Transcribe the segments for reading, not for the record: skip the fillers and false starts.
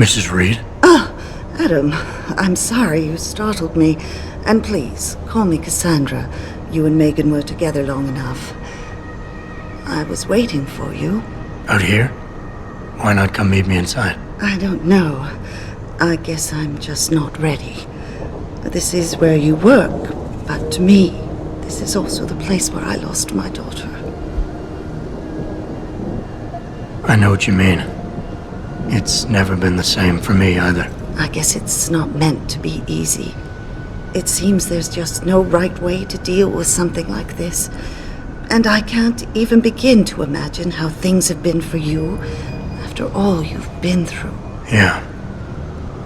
Mrs. Reed? Oh, Adam, I'm sorry you startled me. And please, call me Cassandra. You and Megan were together long enough. I was waiting for you. Out here? Why not come meet me inside? I don't know. I guess I'm just not ready. This is where you work, but to me, this is also the place where I lost my daughter. I know what you mean. It's never been the same for me either. I guess it's not meant to be easy. It seems there's just no right way to deal with something like this. And I can't even begin to imagine how things have been for you after all you've been through. Yeah.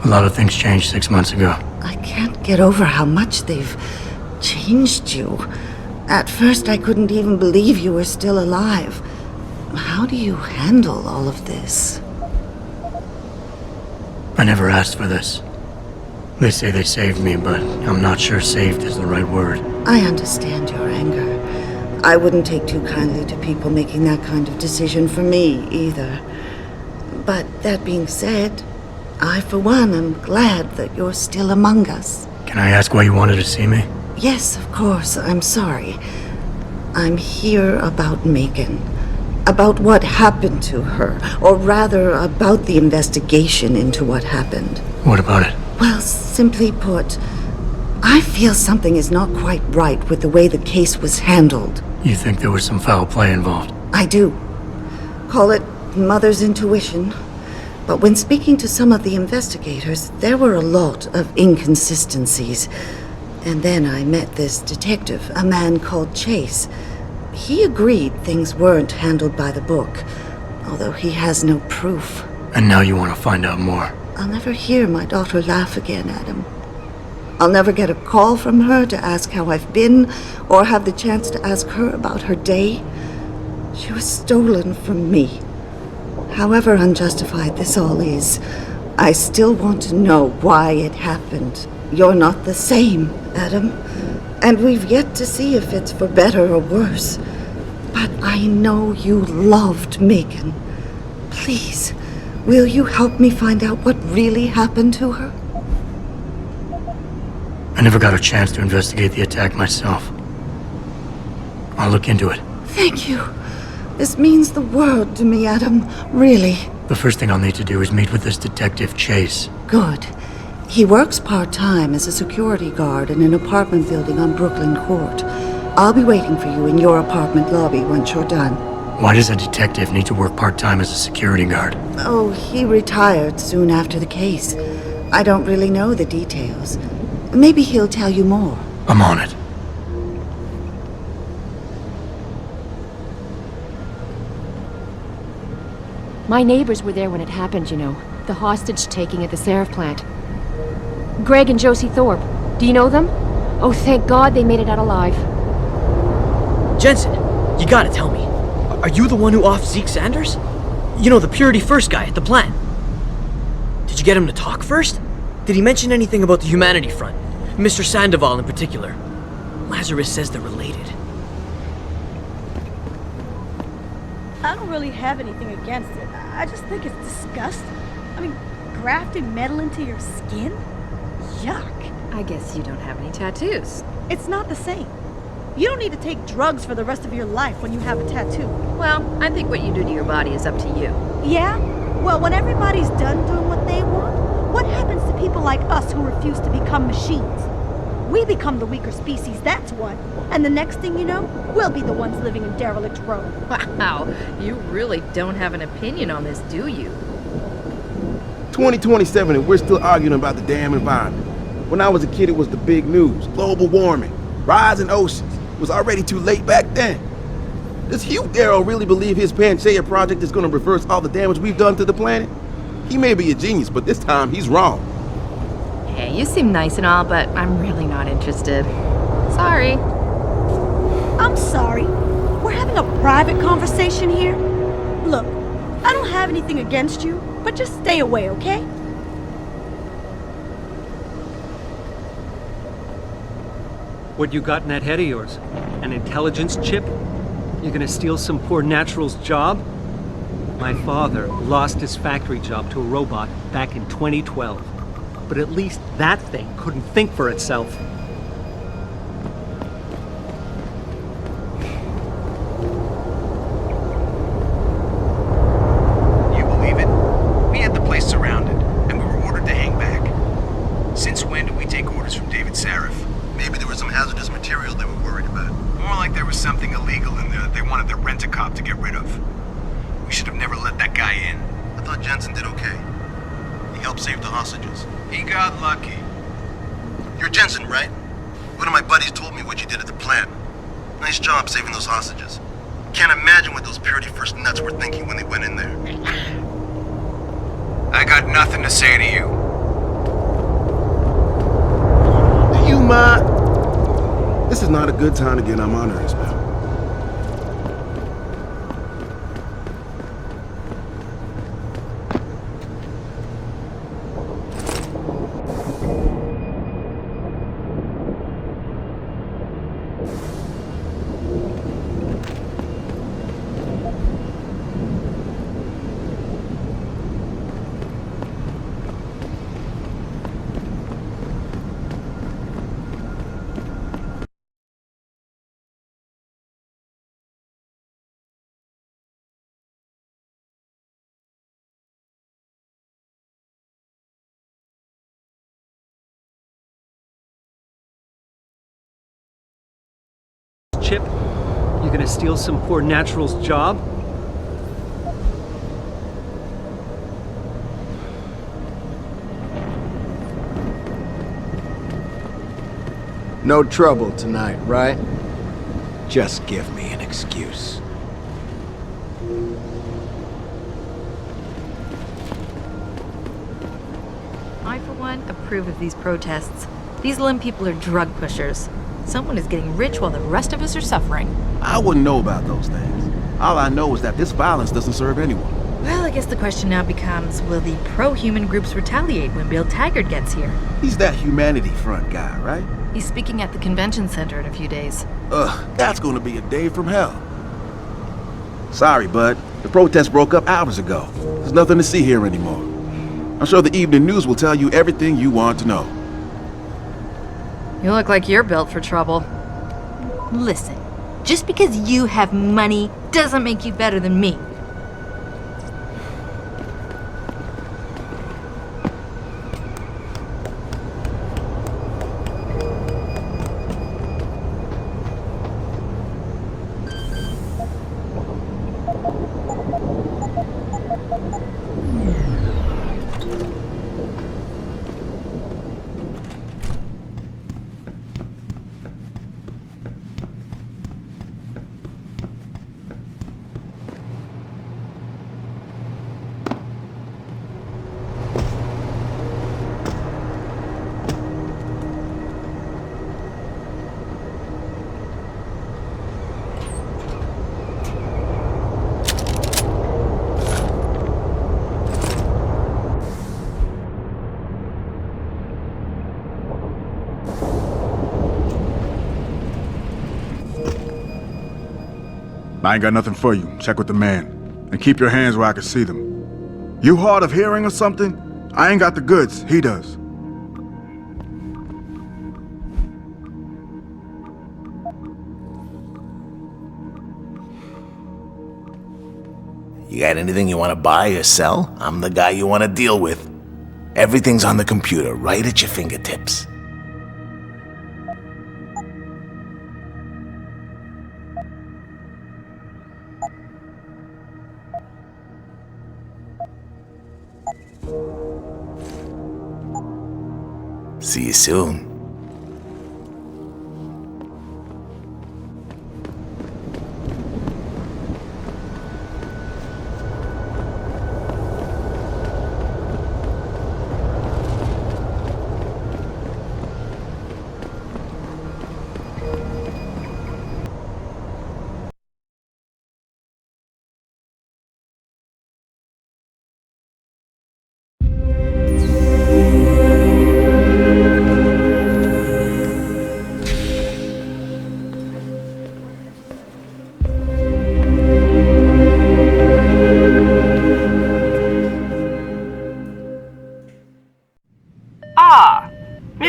A lot of things changed 6 months ago. I can't get over how much they've changed you. At first, I couldn't even believe you were still alive. How do you handle all of this? I never asked for this. They say they saved me, but I'm not sure saved is the right word. I understand your anger. I wouldn't take too kindly to people making that kind of decision for me, either. But that being said, I, for one, am glad that you're still among us. Can I ask why you wanted to see me? Yes, of course. I'm sorry. I'm here about Megan. About what happened to her. Or rather, about the investigation into what happened. What about it? Well, simply put, I feel something is not quite right with the way the case was handled. You think there was some foul play involved? I do. Call it mother's intuition. But when speaking to some of the investigators, there were a lot of inconsistencies. And then I met this detective, a man called Chase. He agreed things weren't handled by the book, although he has no proof. And now you want to find out more? I'll never hear my daughter laugh again, Adam. I'll never get a call from her to ask how I've been, or have the chance to ask her about her day. She was stolen from me. However unjustified this all is, I still want to know why it happened. You're not the same, Adam, and we've yet to see if it's for better or worse. But I know you loved Megan. Please, will you help me find out what really happened to her? I never got a chance to investigate the attack myself. I'll look into it. Thank you. This means the world to me, Adam. Really. The first thing I'll need to do is meet with this detective, Chase. Good. He works part-time as a security guard in an apartment building on Brooklyn Court. I'll be waiting for you in your apartment lobby once you're done. Why does a detective need to work part-time as a security guard? Oh, he retired soon after the case. I don't really know the details. Maybe he'll tell you more. I'm on it. My neighbors were there when it happened, you know. The hostage-taking at the sarif plant. Greg and Josie Thorpe. Do you know them? Oh, thank God they made it out alive. Jensen, you gotta tell me. Are you the one who offed Zeke Sanders? You know, the Purity First guy at the plant. Did you get him to talk first? Did he mention anything about the Humanity Front? Mr. Sandoval in particular. Lazarus says they're related. I don't really have anything against it. I just think it's disgusting. I mean, grafting metal into your skin? Yuck. I guess you don't have any tattoos. It's not the same. You don't need to take drugs for the rest of your life when you have a tattoo. Well, I think what you do to your body is up to you. Yeah? Well, when everybody's done doing what they want, what happens to people like us who refuse to become machines? We become the weaker species, that's what. And the next thing you know, we'll be the ones living in derelict row. Wow, you really don't have an opinion on this, do you? 2027 and we're still arguing about the damn environment. When I was a kid, it was the big news. Global warming, rising oceans. It was already too late back then. Does Hugh Darrow really believe his Pangaea project is going to reverse all the damage we've done to the planet? He may be a genius, but this time he's wrong. Hey, you seem nice and all, but I'm really not interested. Sorry. I'm sorry. We're having a private conversation here. Look, I don't have anything against you, but just stay away, okay? What you got in that head of yours? An intelligence chip? You gonna steal some poor natural's job? My father lost his factory job to a robot back in 2012. But at least that thing couldn't think for itself. You believe it? We had the place surrounded, and we were ordered to hang back. Since when do we take orders from David Sarif? Maybe there was some hazardous material they were worried about. More like there was something illegal in there that they wanted the rent-a-cop to get rid of. We should have never let that guy in. I thought Jensen did okay. He helped save the hostages. He got lucky. You're Jensen, right? One of my buddies told me what you did at the plant. Nice job saving those hostages. Can't imagine what those Purity First nuts were thinking when they went in there. I got nothing to say to you. Do you mind? This is not a good time to get on monitoring spell. Chip, you gonna steal some poor natural's job? No trouble tonight, right? Just give me an excuse. I, for one, approve of these protests. These Lim people are drug pushers. Someone is getting rich while the rest of us are suffering. I wouldn't know about those things. All I know is that this violence doesn't serve anyone. Well, I guess the question now becomes, will the pro-human groups retaliate when Bill Taggart gets here? He's that Humanity Front guy, right? He's speaking at the convention center in a few days. Ugh, that's gonna be a day from hell. Sorry, bud. The protest broke up hours ago. There's nothing to see here anymore. I'm sure the evening news will tell you everything you want to know. You look like you're built for trouble. Listen, just because you have money doesn't make you better than me. I ain't got nothing for you. Check with the man. And keep your hands where I can see them. You hard of hearing or something? I ain't got the goods. He does. You got anything you want to buy or sell? I'm the guy you want to deal with. Everything's on the computer, right at your fingertips. See you soon.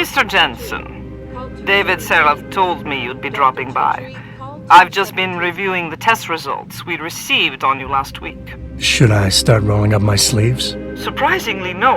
Mr. Jensen, David Sarif told me you'd be dropping by. I've just been reviewing the test results we received on you last week. Should I start rolling up my sleeves? Surprisingly, no.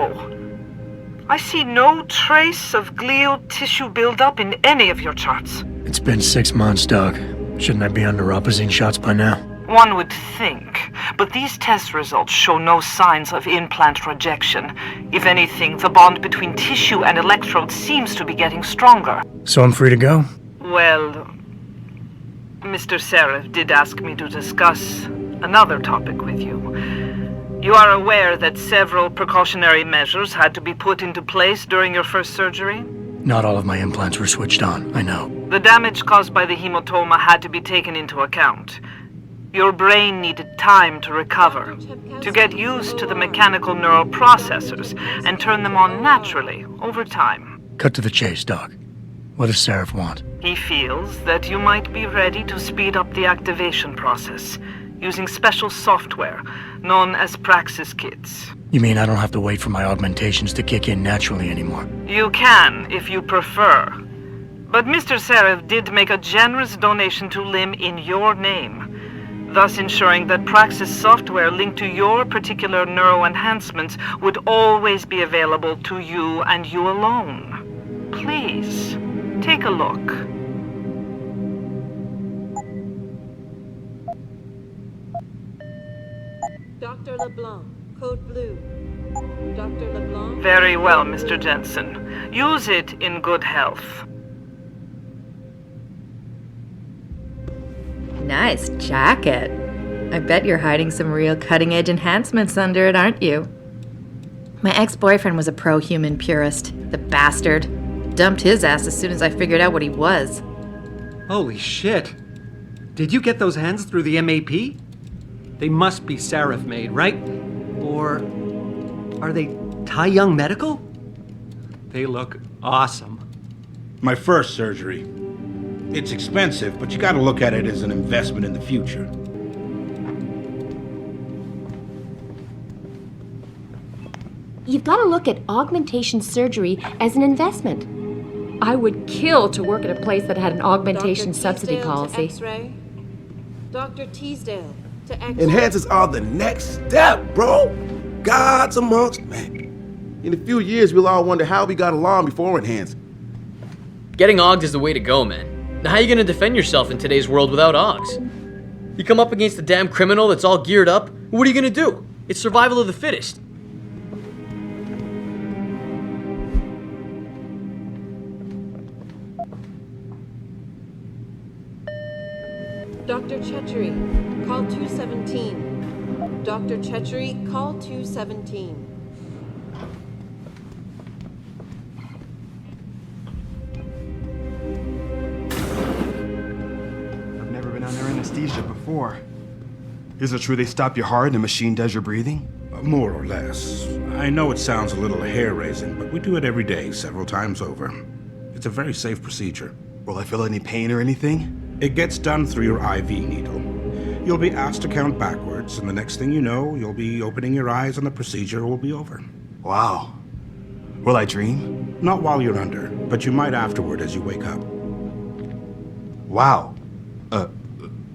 I see no trace of glial tissue buildup in any of your charts. It's been 6 months, Doc. Shouldn't I be under opposite shots by now? One would think, but these test results show no signs of implant rejection. If anything, the bond between tissue and electrodes seems to be getting stronger. So I'm free to go? Well, Mr. Sarif did ask me to discuss another topic with you. You are aware that several precautionary measures had to be put into place during your first surgery? Not all of my implants were switched on, I know. The damage caused by the hematoma had to be taken into account. Your brain needed time to recover, to get used to the mechanical neural processors and turn them on naturally over time. Cut to the chase, Doc. What does Sarif want? He feels that you might be ready to speed up the activation process using special software known as Praxis kits. You mean I don't have to wait for my augmentations to kick in naturally anymore? You can, if you prefer. But Mr. Sarif did make a generous donation to LIM in your name, thus ensuring that Praxis software linked to your particular neuroenhancements would always be available to you and you alone. Please, take a look. Dr. LeBlanc, code blue. Dr. LeBlanc? Very well, Mr. Jensen. Use it in good health. Nice jacket. I bet you're hiding some real cutting-edge enhancements under it, aren't you? My ex-boyfriend was a pro-human purist. The bastard. Dumped his ass as soon as I figured out what he was. Holy shit. Did you get those hands through the MAP? They must be Sarif made, right? Or are they Tai Young Medical? They look awesome. My first surgery. It's expensive, but you gotta look at it as an investment in the future. You've got to look at augmentation surgery as an investment. I would kill to work at a place that had an augmentation subsidy policy. X-ray. Dr. Teasdale to X-ray. Enhancers are the next step, bro. Gods amongst men. In a few years, we'll all wonder how we got along before enhancers. Getting Augs is the way to go, man. Now how are you gonna defend yourself in today's world without Augs? You come up against a damn criminal that's all geared up, what are you gonna do? It's survival of the fittest. Dr. Chetchery, call 217. Dr. Chetchery, call 217. I've never been under anesthesia before. Is it true they stop your heart and the machine does your breathing? More or less. I know it sounds a little hair-raising, but we do it every day, several times over. It's a very safe procedure. Will I feel any pain or anything? It gets done through your IV needle. You'll be asked to count backwards, and the next thing you know, you'll be opening your eyes and the procedure will be over. Wow. Will I dream? Not while you're under, but you might afterward as you wake up. Wow.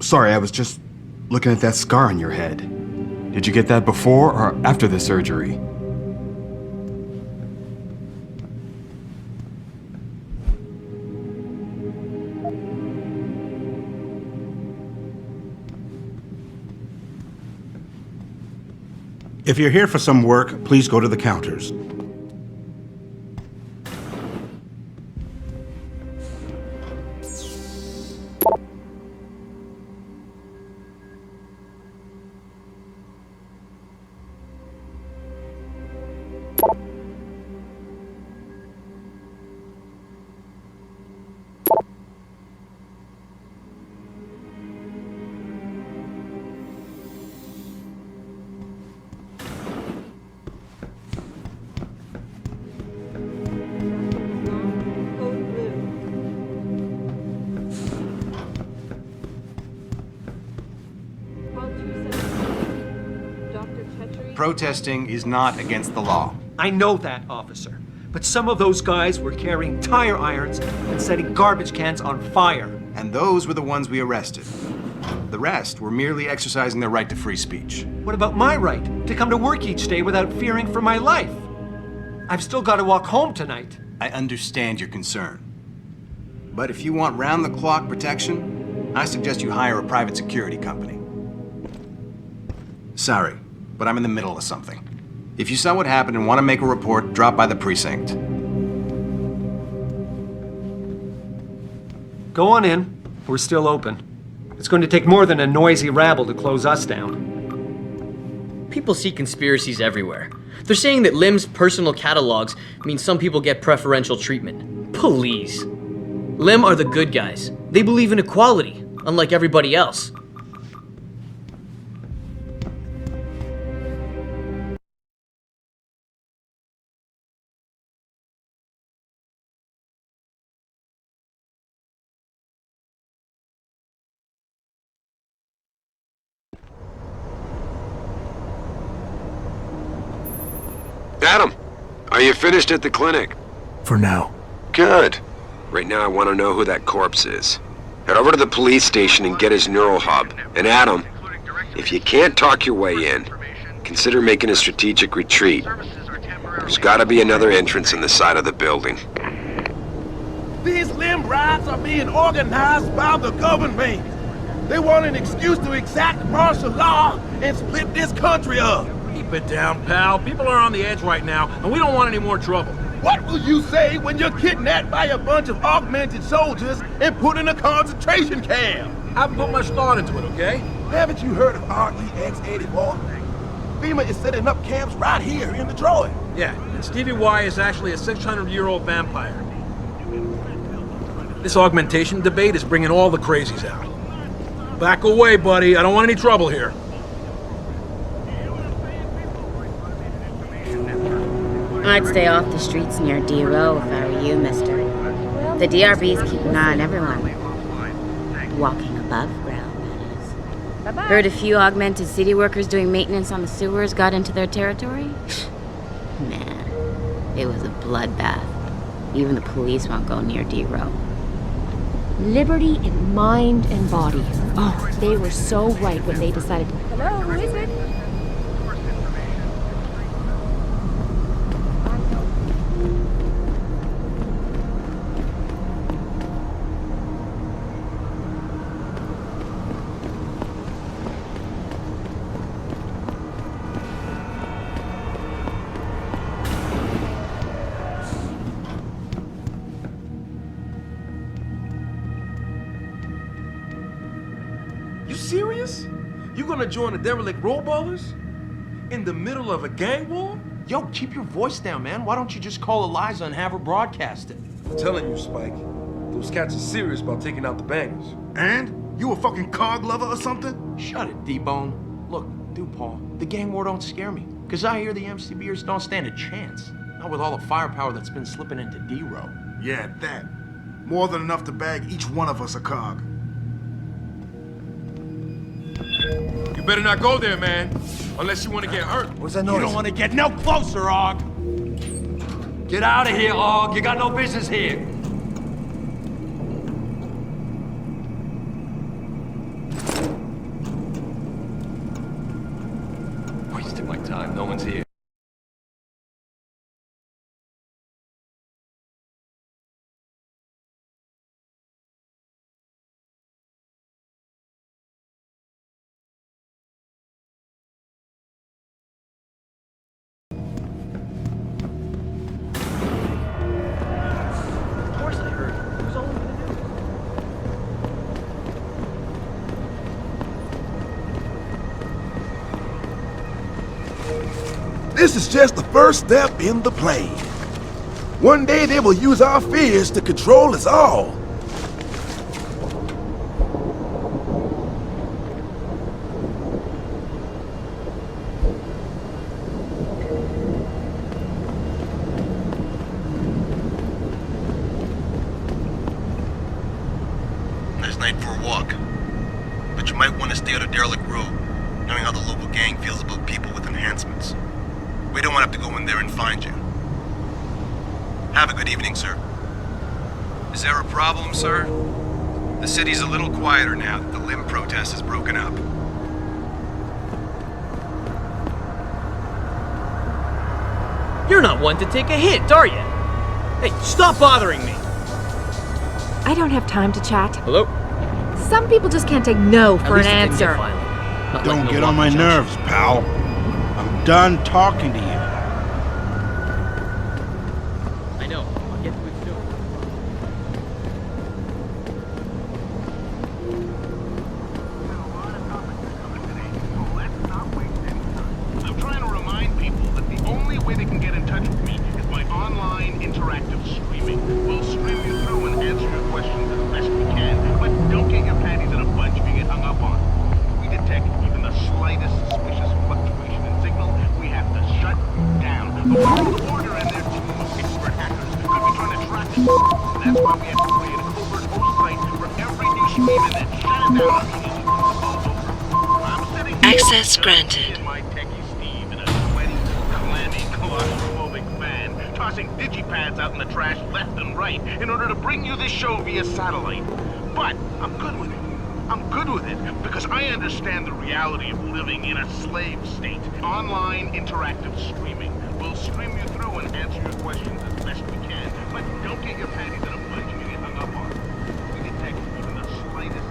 Sorry, I was just looking at that scar on your head. Did you get that before or after the surgery? If you're here for some work, please go to the counters. Protesting is not against the law. I know that, officer. But some of those guys were carrying tire irons and setting garbage cans on fire. And those were the ones we arrested. The rest were merely exercising their right to free speech. What about my right to come to work each day without fearing for my life? I've still got to walk home tonight. I understand your concern. But if you want round-the-clock protection, I suggest you hire a private security company. Sorry, but I'm in the middle of something. If you saw what happened and want to make a report, drop by the precinct. Go on in. We're still open. It's going to take more than a noisy rabble to close us down. People see conspiracies everywhere. They're saying that Lim's personal catalogs mean some people get preferential treatment. Please. Lim are the good guys. They believe in equality, unlike everybody else. Adam, are you finished at the clinic? For now. Good. Right now I want to know who that corpse is. Head over to the police station and get his neural hub. And Adam, if you can't talk your way in, consider making a strategic retreat. There's gotta be another entrance in the side of the building. These limb riots are being organized by the government. They want an excuse to exact martial law and split this country up. Keep it down, pal. People are on the edge right now, and we don't want any more trouble. What will you say when you're kidnapped by a bunch of augmented soldiers and put in a concentration camp? I haven't put much thought into it, okay? Haven't you heard of REX-84? FEMA is setting up camps right here in Detroit. Yeah, and Stevie Y is actually a 600-year-old vampire. This augmentation debate is bringing all the crazies out. Back away, buddy. I don't want any trouble here. I'd stay off the streets near D Row if I were you, mister. The DRB's keep an eye on everyone. Walking above ground, that is. Heard a few augmented city workers doing maintenance on the sewers got into their territory? Man, it was a bloodbath. Even the police won't go near D Row. Liberty in mind and body. Oh, they were so right when they decided. Hello, who is it? You serious? You gonna join the derelict rollballers? In the middle of a gang war? Yo, keep your voice down, man. Why don't you just call Eliza and have her broadcast it? I'm telling you, Spike. Those cats are serious about taking out the bangers. And? You a fucking cog lover or something? Shut it, D-Bone. Look, Paul, the gang war don't scare me. Cause I hear the MCBers don't stand a chance. Not with all the firepower that's been slipping into D-Row. Yeah, that. More than enough to bag each one of us a cog. You better not go there, man. Unless you want to get hurt. What's that noise? You don't want to get no closer, Og. Get out of here, Og. You got no business here. Wasting my time. No one's here. This is just the first step in the plan. One day they will use our fears to control us all. Nice night for a walk. But you might want to stay on a derelict road, knowing how the local gang feels about people with enhancements. We don't want to have to go in there and find you. Have a good evening, sir. Is there a problem, sir? The city's a little quieter now that the limb protest has broken up. You're not one to take a hint, are you? Hey, stop bothering me! I don't have time to chat. Hello? Some people just can't take no for an answer. Don't get on my nerves, pal. I'm done talking to you. I know. I'll get to it soon. I'm trying to remind people that the only way they can get in touch with me is by online interactive streaming. We'll stream you through and answer your questions as best we can, but don't get your panties in a bunch if you get hung up on. If we detect even the slightest suspicious fluctuation in signal, we have to shut you down. The world order and their team of expert hackers could be trying to track us. That's why we have to create a covert host site for every new stream and then shut it down immediately. I'm sitting here Access granted. in my techie Steve in a sweaty, clammy, claustrophobic van, tossing digipads out in the trash left and right in order to bring you this show via satellite. But I'm good with it. I'm good with it because I understand the reality of living in a slave state. Online interactive streaming. We'll stream you through and answer your questions as best we can, but don't get your panties in a bunch if you get hung up on. If we detect even the slightest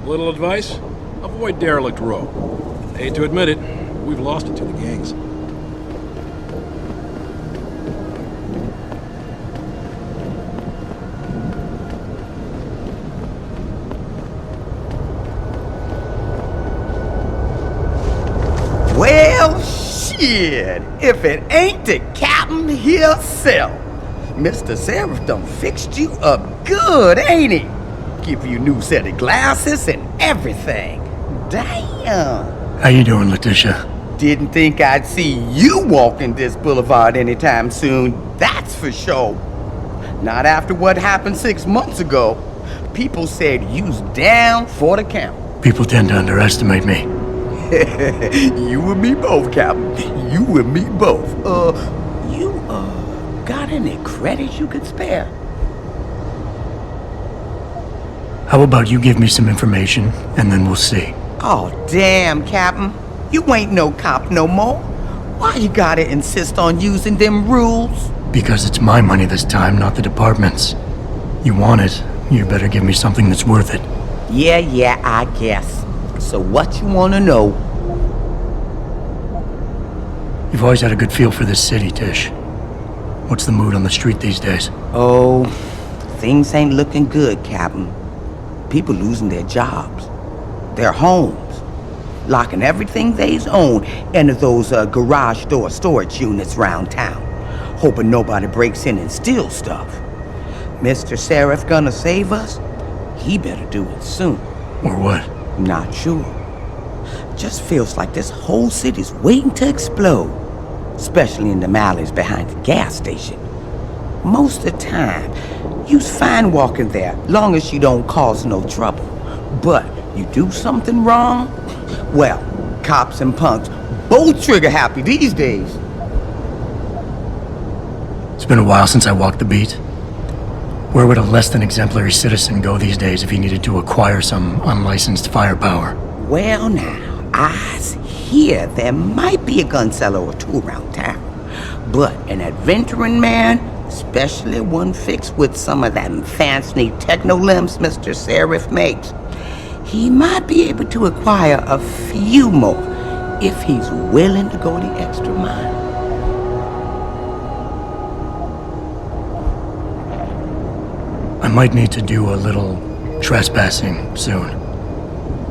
Little advice? Avoid Derelict Row. Hate to admit it, we've lost it to the gangs. Well, shit, if it ain't the captain himself. Mr. Sarif done fixed you up good, ain't he? Give you a new set of glasses and everything. Damn. How you doing, Letitia? Didn't think I'd see you walking this boulevard anytime soon, that's for sure. Not after what happened 6 months ago. People said you's down for the count. People tend to underestimate me. You and me both, Captain. You and me both. You got any credits you could spare? How about you give me some information, and then we'll see. Oh, damn, Captain. You ain't no cop no more. Why you gotta insist on using them rules? Because it's my money this time, not the department's. You want it, you better give me something that's worth it. Yeah, I guess. So what you wanna know? You've always had a good feel for this city, Tish. What's the mood on the street these days? Oh, things ain't looking good, Captain. People losing their jobs, their homes, locking everything they's own into those garage door storage units round town, hoping nobody breaks in and steals stuff. Mr. Sarif gonna save us? He better do it soon. Or what? Not sure. Just feels like this whole city's waiting to explode, especially in the alleys behind the gas station. Most of the time, you's fine walking there, long as you don't cause no trouble. But you do something wrong? Well, cops and punks both trigger happy these days. It's been a while since I walked the beat. Where would a less than exemplary citizen go these days if he needed to acquire some unlicensed firepower? Well now, I hear there might be a gun seller or two around town. But an adventuring man, especially one fixed with some of that fancy techno-limbs Mr. Sarif makes, he might be able to acquire a few more if he's willing to go the extra mile. I might need to do a little trespassing soon.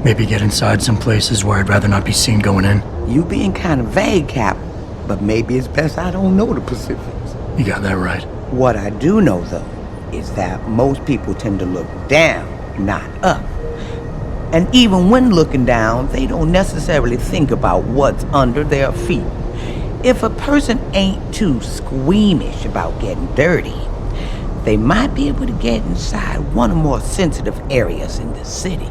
Maybe get inside some places where I'd rather not be seen going in. You being kind of vague, Cap, but maybe it's best I don't know the specifics. You got that right. What I do know, though, is that most people tend to look down, not up. And even when looking down, they don't necessarily think about what's under their feet. If a person ain't too squeamish about getting dirty, they might be able to get inside one or more sensitive areas in the city.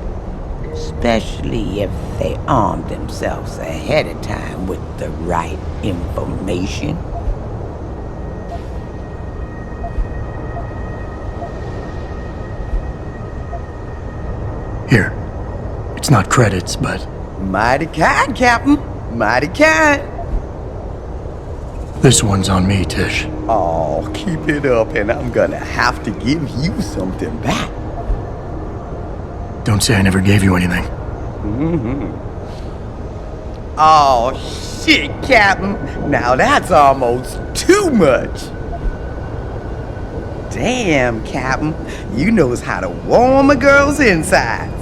Especially if they arm themselves ahead of time with the right information. Here. It's not credits, but... Mighty kind, Captain. Mighty kind. This one's on me, Tish. Oh, keep it up and I'm gonna have to give you something back. Don't say I never gave you anything. Oh, shit, Captain. Now that's almost too much. Damn, Captain. You knows how to warm a girl's insides.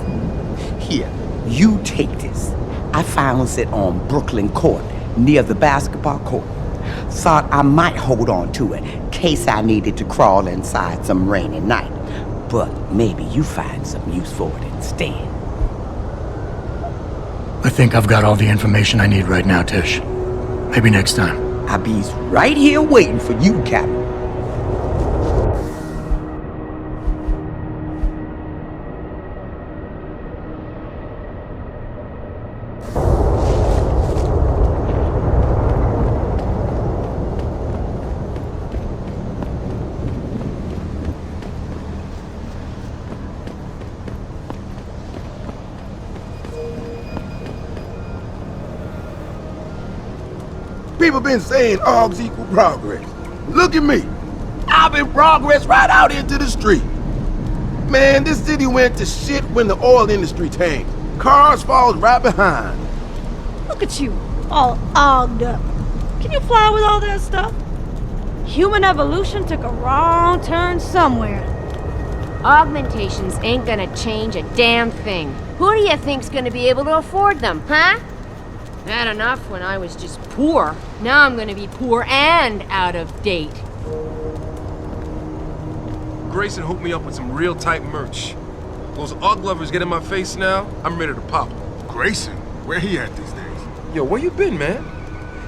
Here, you take this. I found it on Brooklyn Court, near the basketball court. Thought I might hold on to it, in case I needed to crawl inside some rainy night. But maybe you find some use for it instead. I think I've got all the information I need right now, Tish. Maybe next time. I'll be right here waiting for you, Captain. People been saying args equal progress. Look at me. I've been progress right out into the street. Man, this city went to shit when the oil industry tanked. Cars falls right behind. Look at you, all ogged up. Can you fly with all that stuff? Human evolution took a wrong turn somewhere. Augmentations ain't gonna change a damn thing. Who do you think's gonna be able to afford them, huh? Had enough when I was just poor. Now I'm gonna be poor and out of date. Grayson hooked me up with some real tight merch. Those Ugg lovers get in my face now, I'm ready to pop. Grayson? Where he at these days? Yo, where you been, man?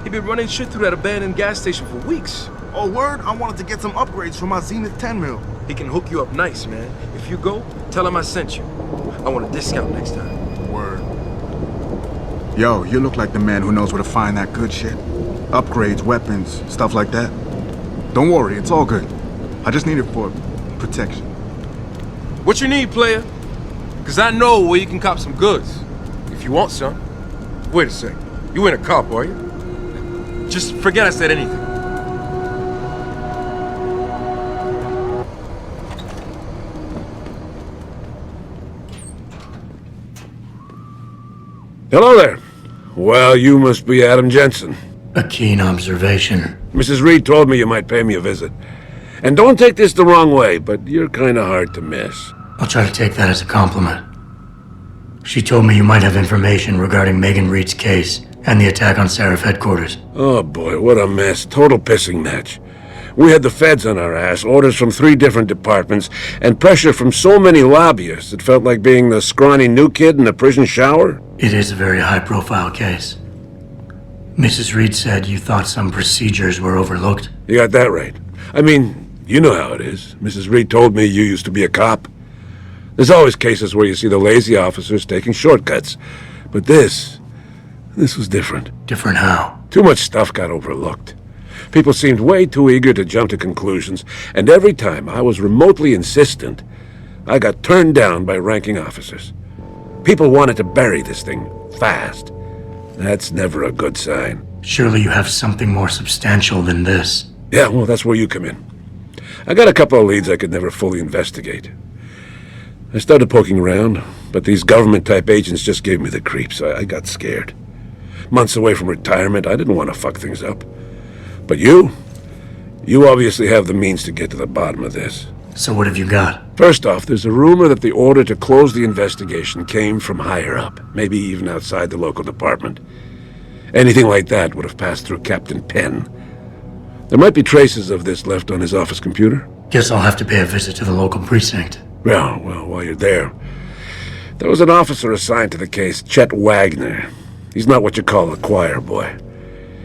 He been running shit through that abandoned gas station for weeks. Oh, word? I wanted to get some upgrades for my Zenith 10 mil. He can hook you up nice, man. If you go, tell him I sent you. I want a discount next time. Word. Yo, you look like the man who knows where to find that good shit. Upgrades, weapons, stuff like that. Don't worry, it's all good. I just need it for protection. What you need, player? Cause I know where you can cop some goods. If you want some. Wait a sec. You ain't a cop, are you? Just forget I said anything. Hello there. Well, you must be Adam Jensen. A keen observation. Mrs. Reed told me you might pay me a visit. And don't take this the wrong way, but you're kinda hard to miss. I'll try to take that as a compliment. She told me you might have information regarding Megan Reed's case and the attack on Sarif headquarters. Oh boy, what a mess. Total pissing match. We had the feds on our ass, orders from 3 different departments, and pressure from so many lobbyists it felt like being the scrawny new kid in the prison shower. It is a very high-profile case. Mrs. Reed said you thought some procedures were overlooked. You got that right. I mean, you know how it is. Mrs. Reed told me you used to be a cop. There's always cases where you see the lazy officers taking shortcuts. But this was different. Different how? Too much stuff got overlooked. People seemed way too eager to jump to conclusions, and every time I was remotely insistent, I got turned down by ranking officers. People wanted to bury this thing fast. That's never a good sign. Surely you have something more substantial than this. Yeah, well, that's where you come in. I got a couple of leads I could never fully investigate. I started poking around, but these government-type agents just gave me the creeps. I got scared. Months away from retirement, I didn't want to fuck things up. But you obviously have the means to get to the bottom of this. So what have you got? First off, there's a rumor that the order to close the investigation came from higher up, maybe even outside the local department. Anything like that would have passed through Captain Penn. There might be traces of this left on his office computer. Guess I'll have to pay a visit to the local precinct. Well, while you're there, there was an officer assigned to the case, Chet Wagner. He's not what you call a choir boy.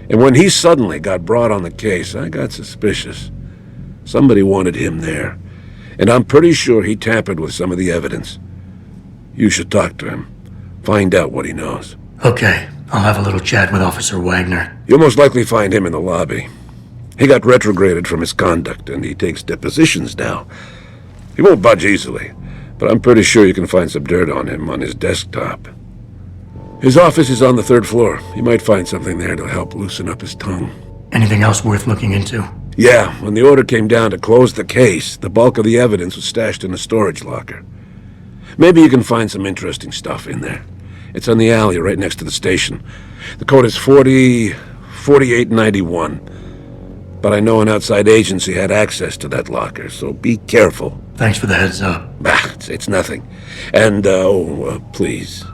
And when he suddenly got brought on the case, I got suspicious. Somebody wanted him there. And I'm pretty sure he tampered with some of the evidence. You should talk to him. Find out what he knows. Okay, I'll have a little chat with Officer Wagner. You'll most likely find him in the lobby. He got retrograded from his conduct, and he takes depositions now. He won't budge easily, but I'm pretty sure you can find some dirt on him on his desktop. His office is on the 3rd floor. You might find something there to help loosen up his tongue. Anything else worth looking into? Yeah, when the order came down to close the case, the bulk of the evidence was stashed in a storage locker. Maybe you can find some interesting stuff in there. It's on the alley right next to the station. The code is 4891. But I know an outside agency had access to that locker, so be careful. Thanks for the heads up. It's nothing. And, please,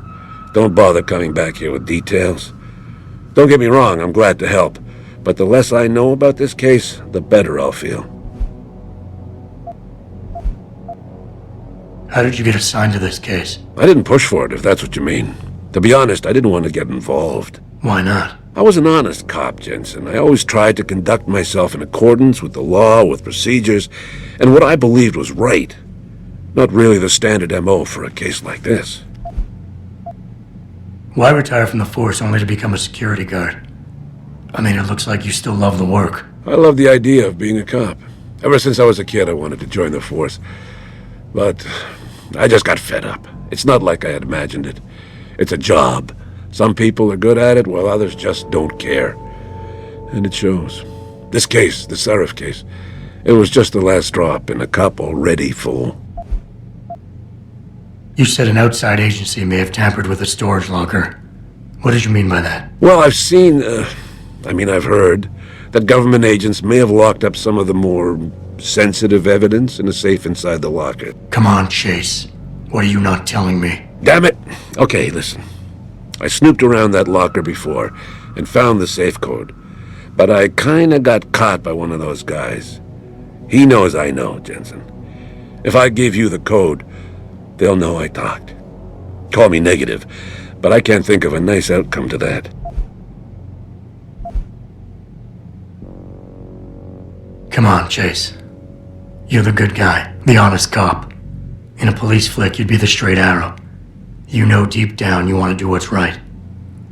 don't bother coming back here with details. Don't get me wrong, I'm glad to help. But the less I know about this case, the better I'll feel. How did you get assigned to this case? I didn't push for it, if that's what you mean. To be honest, I didn't want to get involved. Why not? I was an honest cop, Jensen. I always tried to conduct myself in accordance with the law, with procedures, and what I believed was right. Not really the standard MO for a case like this. Why retire from the force only to become a security guard? I mean, it looks like you still love the work. I love the idea of being a cop. Ever since I was a kid, I wanted to join the force. But I just got fed up. It's not like I had imagined it. It's a job. Some people are good at it, while others just don't care. And it shows. This case, the Sarif case, it was just the last drop in a cup already full. You said an outside agency may have tampered with a storage locker. What did you mean by that? Well, I've heard that government agents may have locked up some of the more sensitive evidence in a safe inside the locker. Come on, Chase. What are you not telling me? Damn it! Okay, listen. I snooped around that locker before and found the safe code. But I kinda got caught by one of those guys. He knows I know, Jensen. If I give you the code, they'll know I talked. Call me negative, but I can't think of a nice outcome to that. Come on, Chase. You're the good guy, the honest cop. In a police flick, you'd be the straight arrow. You know deep down you want to do what's right.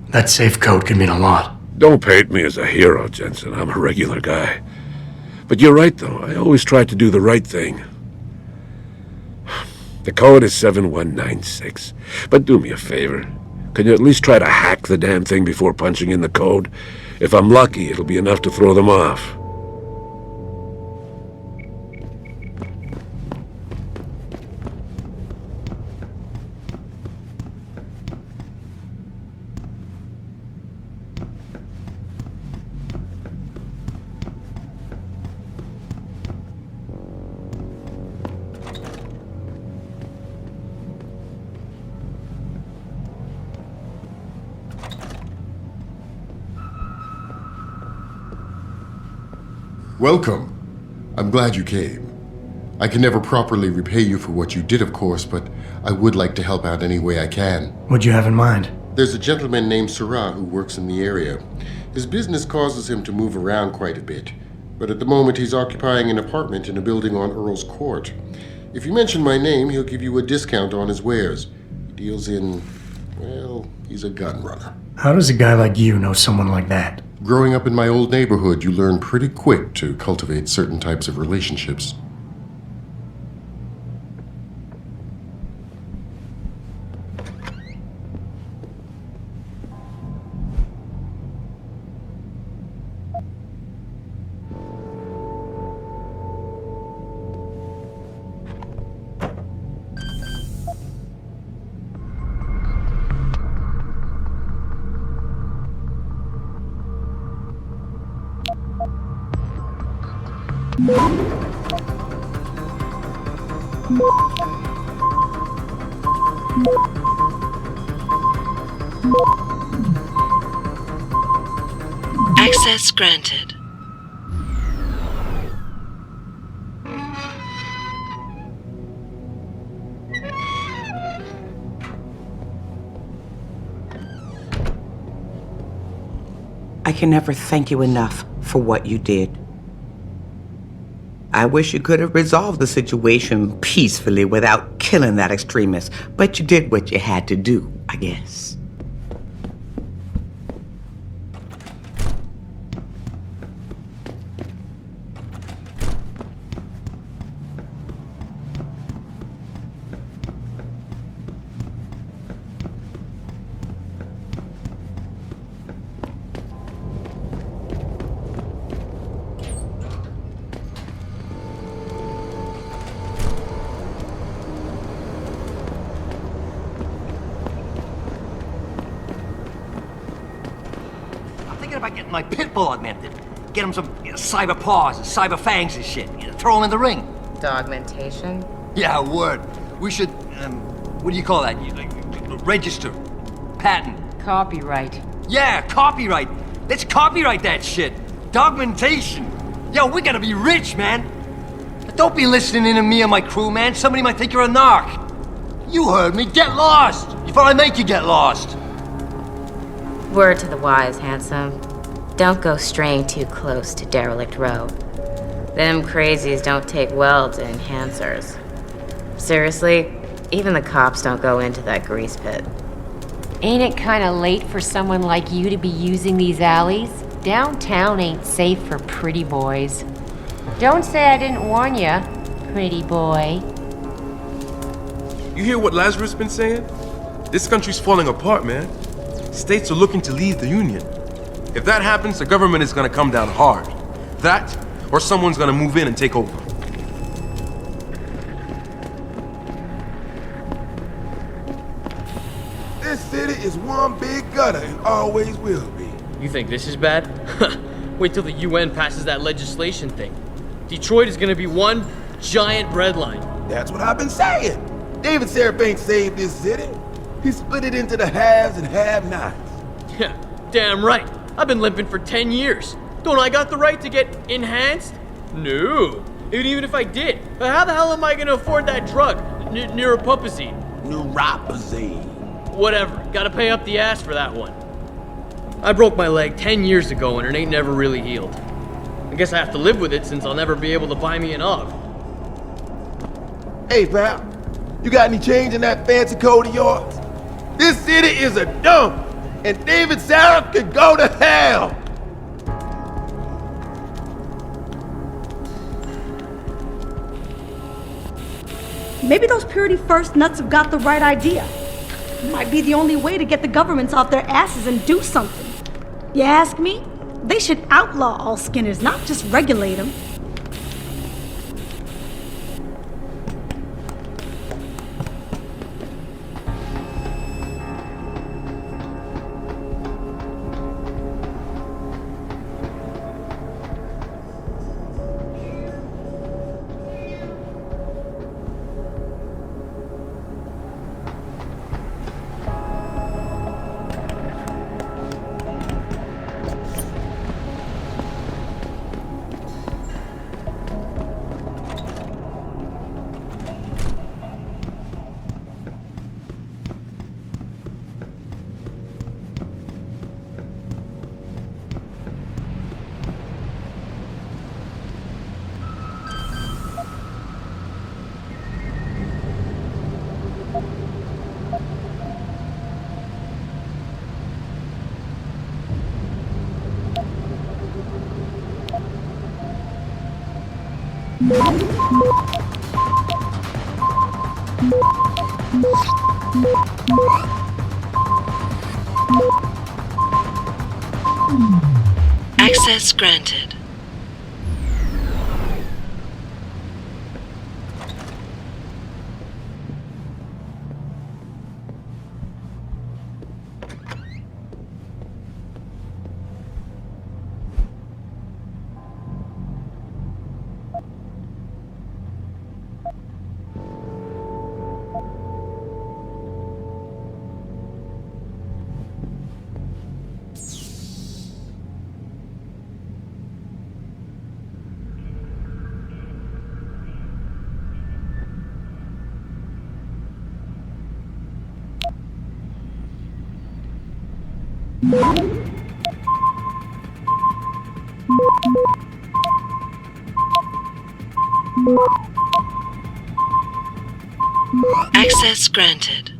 That safe code could mean a lot. Don't paint me as a hero, Jensen. I'm a regular guy. But you're right, though. I always tried to do the right thing. The code is 7196. But do me a favor. Can you at least try to hack the damn thing before punching in the code? If I'm lucky, it'll be enough to throw them off. Welcome. I'm glad you came. I can never properly repay you for what you did, of course, but I would like to help out any way I can. What'd you have in mind? There's a gentleman named Seurat who works in the area. His business causes him to move around quite a bit, but at the moment he's occupying an apartment in a building on Earl's Court. If you mention my name, he'll give you a discount on his wares. He deals in, well, he's a gun runner. How does a guy like you know someone like that? Growing up in my old neighborhood, you learn pretty quick to cultivate certain types of relationships. Access granted. I can never thank you enough for what you did. I wish you could have resolved the situation peacefully without killing that extremist, but you did what you had to do, I guess. About getting my pit bull augmented. Get him some cyber paws and cyber fangs and shit. Throw him in the ring. Dogmentation? Yeah, word. We should, what do you call that? Register. Patent. Copyright. Yeah, copyright. Let's copyright that shit. Dogmentation. Yo, we gotta be rich, man. Don't be listening in to me and my crew, man. Somebody might think you're a narc. You heard me. Get lost before I make you get lost. Word to the wise, handsome. Don't go straying too close to Derelict Row. Them crazies don't take well to enhancers. Seriously, even the cops don't go into that grease pit. Ain't it kinda late for someone like you to be using these alleys? Downtown ain't safe for pretty boys. Don't say I didn't warn ya, pretty boy. You hear what Lazarus been saying? This country's falling apart, man. States are looking to leave the Union. If that happens, the government is gonna come down hard. That, or someone's gonna move in and take over. This city is one big gutter and always will be. You think this is bad? Wait till the UN passes that legislation thing. Detroit is gonna be one giant breadline. That's what I've been saying. David Sarif ain't saved this city. He split it into the haves and have-nots. Yeah, damn right. I've been limping for 10 years. Don't I got the right to get enhanced? No. Even if I did, how the hell am I gonna afford that drug? Neuropupazine. Neuropazine. Whatever. Gotta pay up the ass for that one. I broke my leg 10 years ago and it ain't never really healed. I guess I have to live with it since I'll never be able to buy me an AUG. Hey, pal. You got any change in that fancy coat of yours? This city is a dump, and David Sarif can go to hell! Maybe those Purity First nuts have got the right idea. Might be the only way to get the governments off their asses and do something. You ask me? They should outlaw all skinners, not just regulate them. Access granted. Access granted.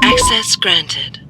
Access granted.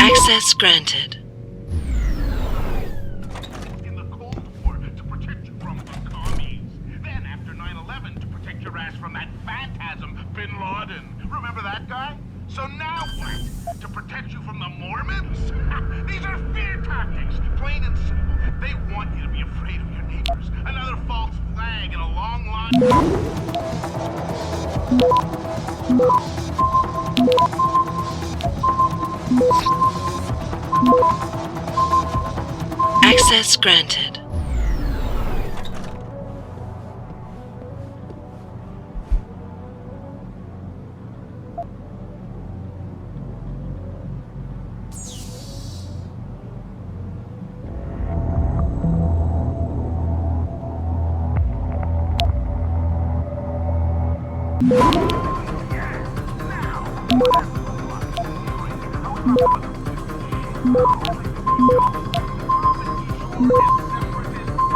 Access granted. In the Cold War to protect you from the commies. Then after 9/11 to protect your ass from that phantasm, Bin Laden. Remember that guy? So now what? To protect you from the Mormons? These are fear tactics, plain and simple. They want you to be afraid of your neighbors. Another false flag in a long line. Access granted.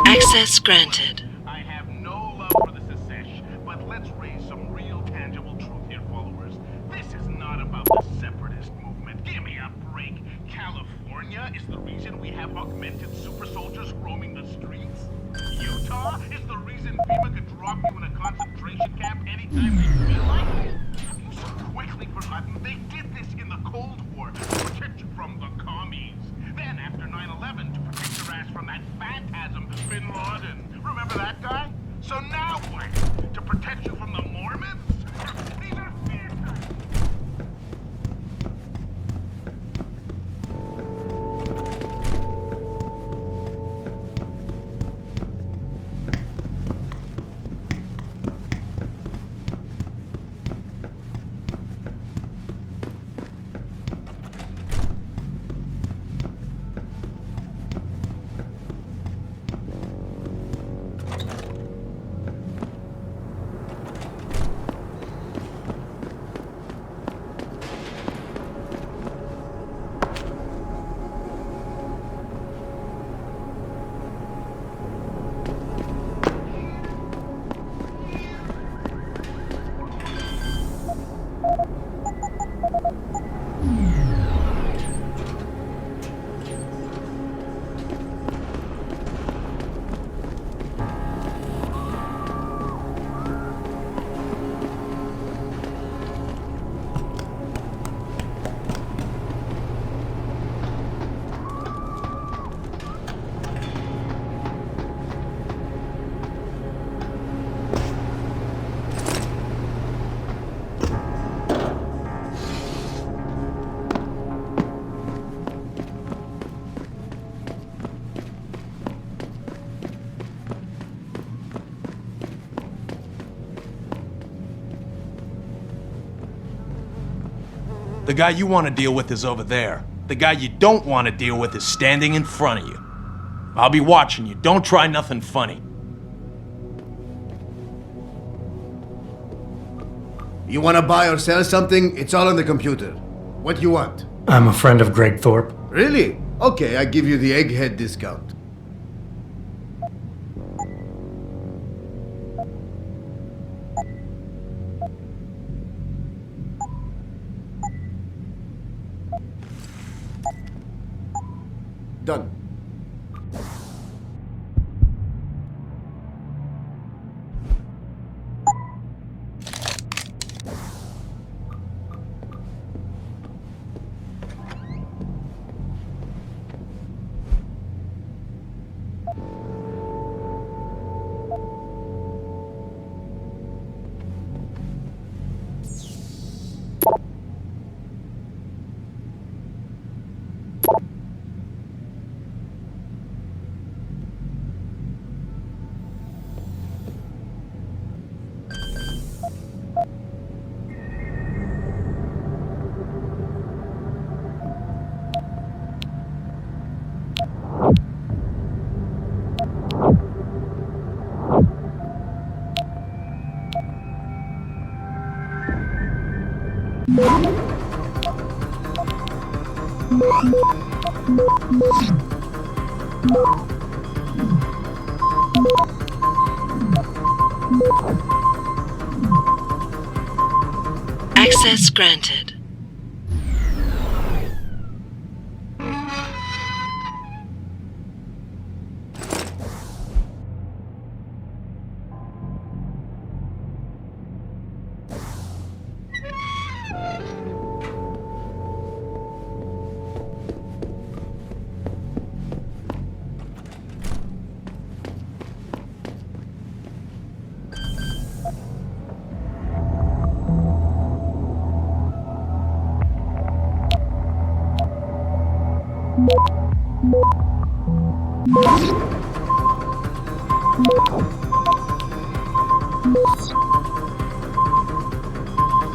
Access granted. I have no love for the secesh, but let's raise some real tangible truth here, followers. This is not about the separatist movement. Give me a break. California is the reason we have augmented super soldiers roaming the streets. Utah is the reason FEMA could drop you in a concentration camp anytime they feel like it. Have you so quickly forgotten they did this in the Cold War to protect you from the commies? Then after 9/11 to protect your ass from that phantasm, Bin Laden. Remember that guy? So now what? To protect you from the Mormons? These are fear times. The guy you want to deal with is over there. The guy you don't want to deal with is standing in front of you. I'll be watching you. Don't try nothing funny. You want to buy or sell something? It's all on the computer. What you want? I'm a friend of Greg Thorpe. Really? Okay, I give you the egghead discount. Done. Access granted.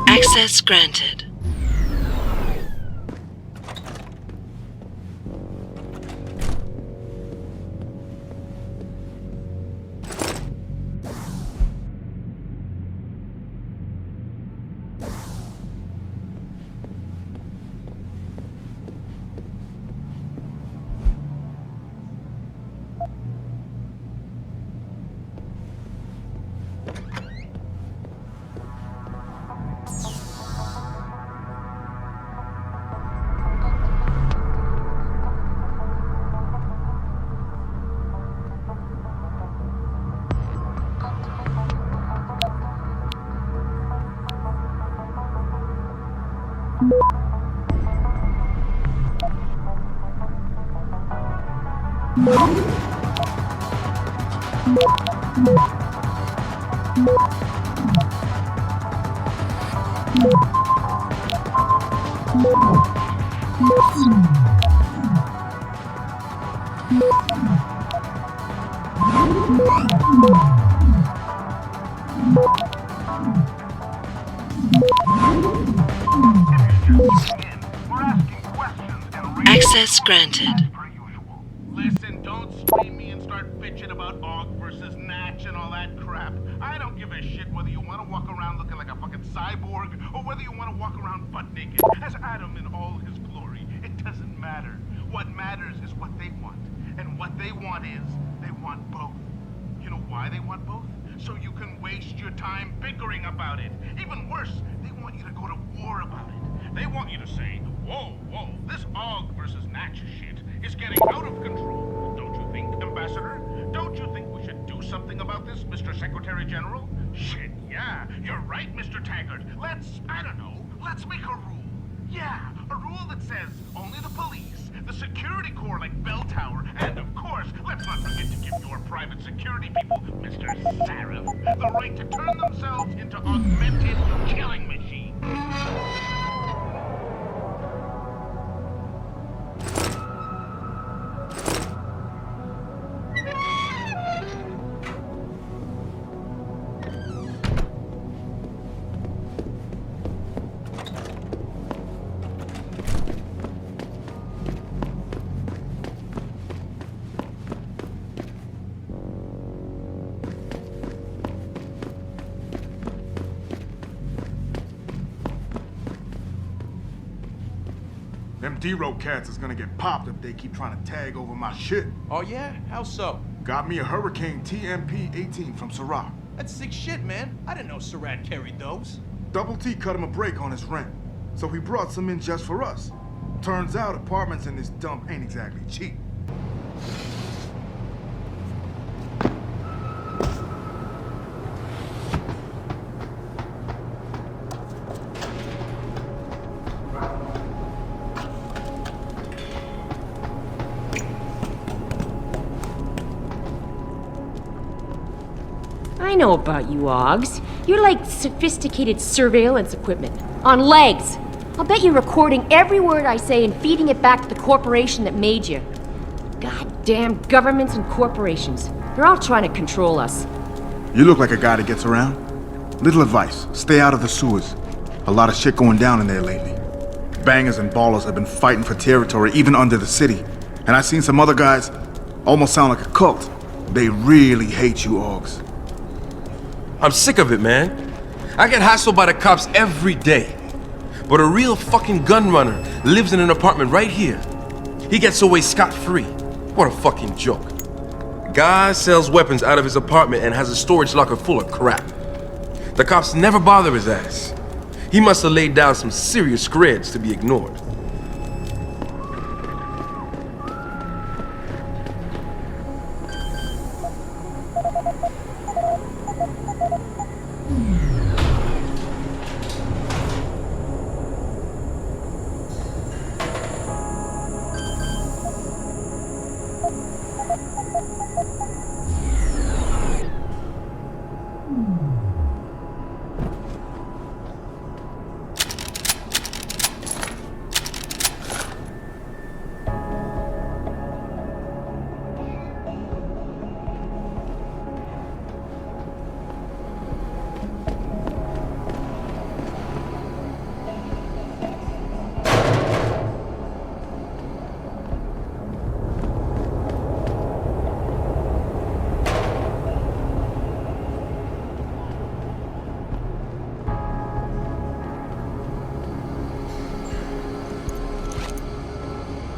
Access granted. Access granted. Listen, don't scream me and start bitching about Og versus Natch and all that crap. I don't give a shit whether you want to walk around looking like a fucking cyborg or whether you want to walk around butt naked as Adam in all his glory. It doesn't matter. What matters is what they want. And what they want is, they want both. You know why they want both? So you can waste your time bickering about it. Even worse, they want you to go to war about it. They want you to say, whoa, this Og versus Natch shit is getting out of control. Don't you think, Ambassador? Don't you think we should do something about this, Mr. Secretary General? Shit, yeah, you're right, Mr. Taggart. Let's make a rule. Yeah, a rule that says only the police, the security corps like Bell Tower, and of course, let's not forget to give your private security people, Mr. Sarif, the right to turn themselves into augmented killing machines. Them D-Row cats is gonna get popped if they keep trying to tag over my shit. Oh yeah? How so? Got me a Hurricane TMP-18 from Seurat. That's sick shit, man. I didn't know Seurat carried those. Double T cut him a break on his rent, so he brought some in just for us. Turns out apartments in this dump ain't exactly cheap. I know about you, Oggs. You're like sophisticated surveillance equipment. On legs. I'll bet you're recording every word I say and feeding it back to the corporation that made you. Goddamn governments and corporations. They're all trying to control us. You look like a guy that gets around. Little advice, stay out of the sewers. A lot of shit going down in there lately. Bangers and ballers have been fighting for territory even under the city. And I've seen some other guys almost sound like a cult. They really hate you, Oggs. I'm sick of it, man. I get hassled by the cops every day. But a real fucking gun runner lives in an apartment right here. He gets away scot-free. What a fucking joke. Guy sells weapons out of his apartment and has a storage locker full of crap. The cops never bother his ass. He must have laid down some serious grids to be ignored.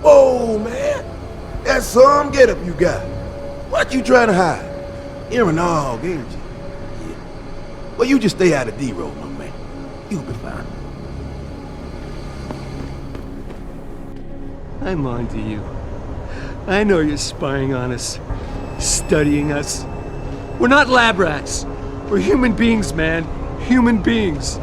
Whoa, man. That's some getup you got. What you trying to hide? You're an Og, ain't you? Yeah. Well, you just stay out of D-Row, my man. You'll be fine. I'm on to you. I know you're spying on us, studying us. We're not lab rats. We're human beings, man. Human beings.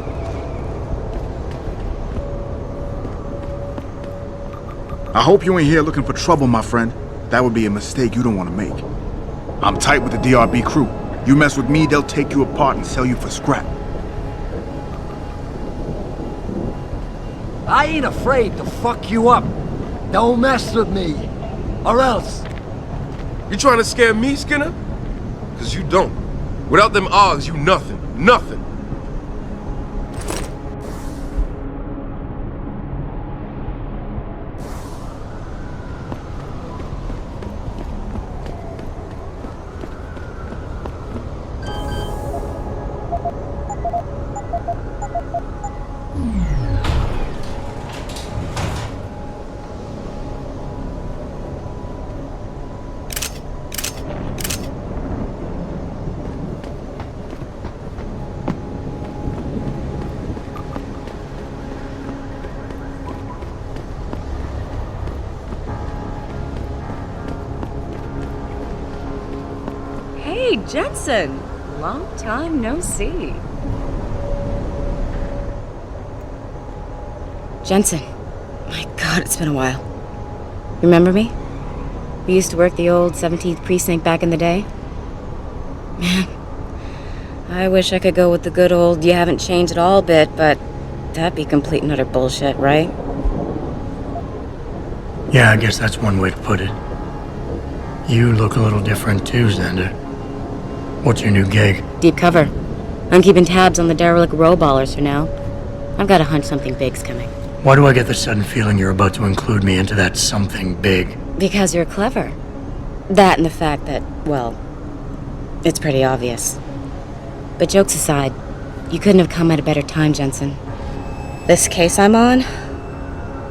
I hope you ain't here looking for trouble, my friend. That would be a mistake you don't want to make. I'm tight with the DRB crew. You mess with me, they'll take you apart and sell you for scrap. I ain't afraid to fuck you up. Don't mess with me. Or else. You trying to scare me, Skinner? Because you don't. Without them odds, you nothing. Nothing. Hey, Jensen! Long time no see. Jensen. My God, it's been a while. Remember me? We used to work the old 17th precinct back in the day. Man, I wish I could go with the good old you haven't changed at all bit, but that'd be complete and utter bullshit, right? Yeah, I guess that's one way to put it. You look a little different too, Xander. What's your new gig? Deep cover. I'm keeping tabs on the derelict row ballers for now. I've got a hunch something big's coming. Why do I get the sudden feeling you're about to include me into that something big? Because you're clever. That and the fact that, well, it's pretty obvious. But jokes aside, you couldn't have come at a better time, Jensen. This case I'm on,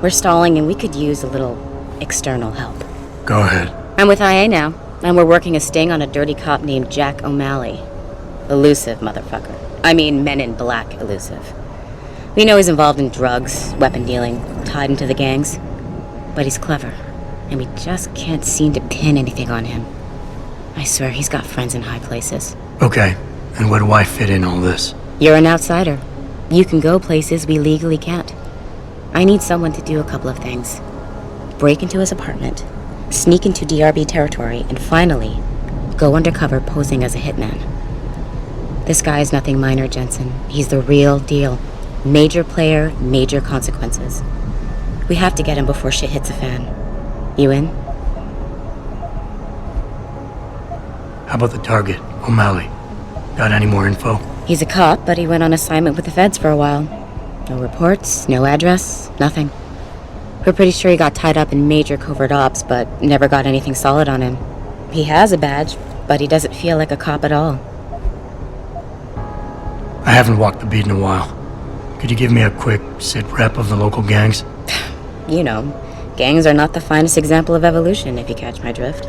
we're stalling and we could use a little external help. Go ahead. I'm with IA now, and we're working a sting on a dirty cop named Jack O'Malley. Elusive motherfucker. I mean, Men in Black elusive. We know he's involved in drugs, weapon dealing, tied into the gangs. But he's clever, and we just can't seem to pin anything on him. I swear he's got friends in high places. Okay, and where do I fit in all this? You're an outsider. You can go places we legally can't. I need someone to do a couple of things. Break into his apartment, sneak into DRB territory, and finally, go undercover posing as a hitman. This guy is nothing minor, Jensen. He's the real deal. Major player, major consequences. We have to get him before shit hits the fan. You in? How about the target, O'Malley? Got any more info? He's a cop, but he went on assignment with the feds for a while. No reports, no address, nothing. We're pretty sure he got tied up in major covert ops, but never got anything solid on him. He has a badge, but he doesn't feel like a cop at all. I haven't walked the beat in a while. Could you give me a quick sit-rep of the local gangs? You know, gangs are not the finest example of evolution, if you catch my drift.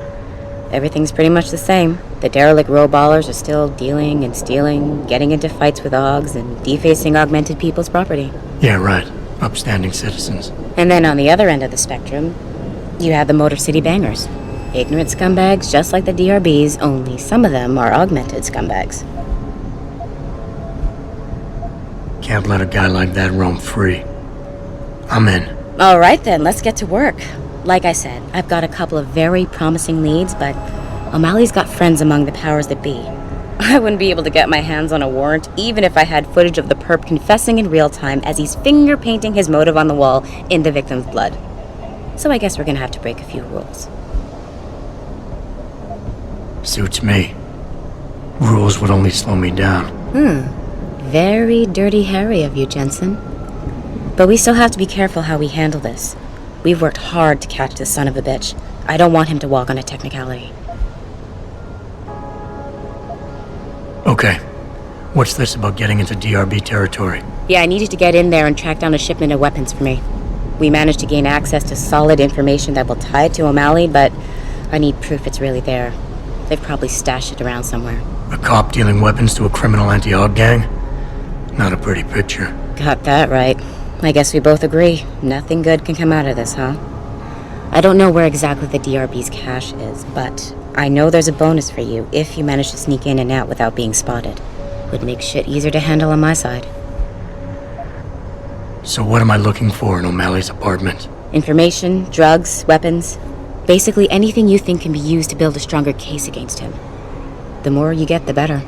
Everything's pretty much the same. The derelict row ballers are still dealing and stealing, getting into fights with OGs, and defacing augmented people's property. Yeah, right. Upstanding citizens. And then on the other end of the spectrum, you have the Motor City bangers. Ignorant scumbags just like the DRBs, only some of them are augmented scumbags. Can't let a guy like that roam free. I'm in. All right then, let's get to work. Like I said, I've got a couple of very promising leads, but O'Malley's got friends among the powers that be. I wouldn't be able to get my hands on a warrant even if I had footage of the perp confessing in real time as he's finger painting his motive on the wall in the victim's blood. So I guess we're gonna have to break a few rules. Suits me. Rules would only slow me down. Very dirty Harry of you, Jensen. But we still have to be careful how we handle this. We've worked hard to catch this son of a bitch. I don't want him to walk on a technicality. Okay. What's this about getting into DRB territory? Yeah, I need you to get in there and track down a shipment of weapons for me. We managed to gain access to solid information that will tie it to O'Malley, but I need proof it's really there. They've probably stashed it around somewhere. A cop dealing weapons to a criminal anti-AUG gang? Not a pretty picture. Got that right. I guess we both agree. Nothing good can come out of this, huh? I don't know where exactly the DRB's cache is, but I know there's a bonus for you if you manage to sneak in and out without being spotted. Would make shit easier to handle on my side. So what am I looking for in O'Malley's apartment? Information, drugs, weapons. Basically anything you think can be used to build a stronger case against him. The more you get, the better.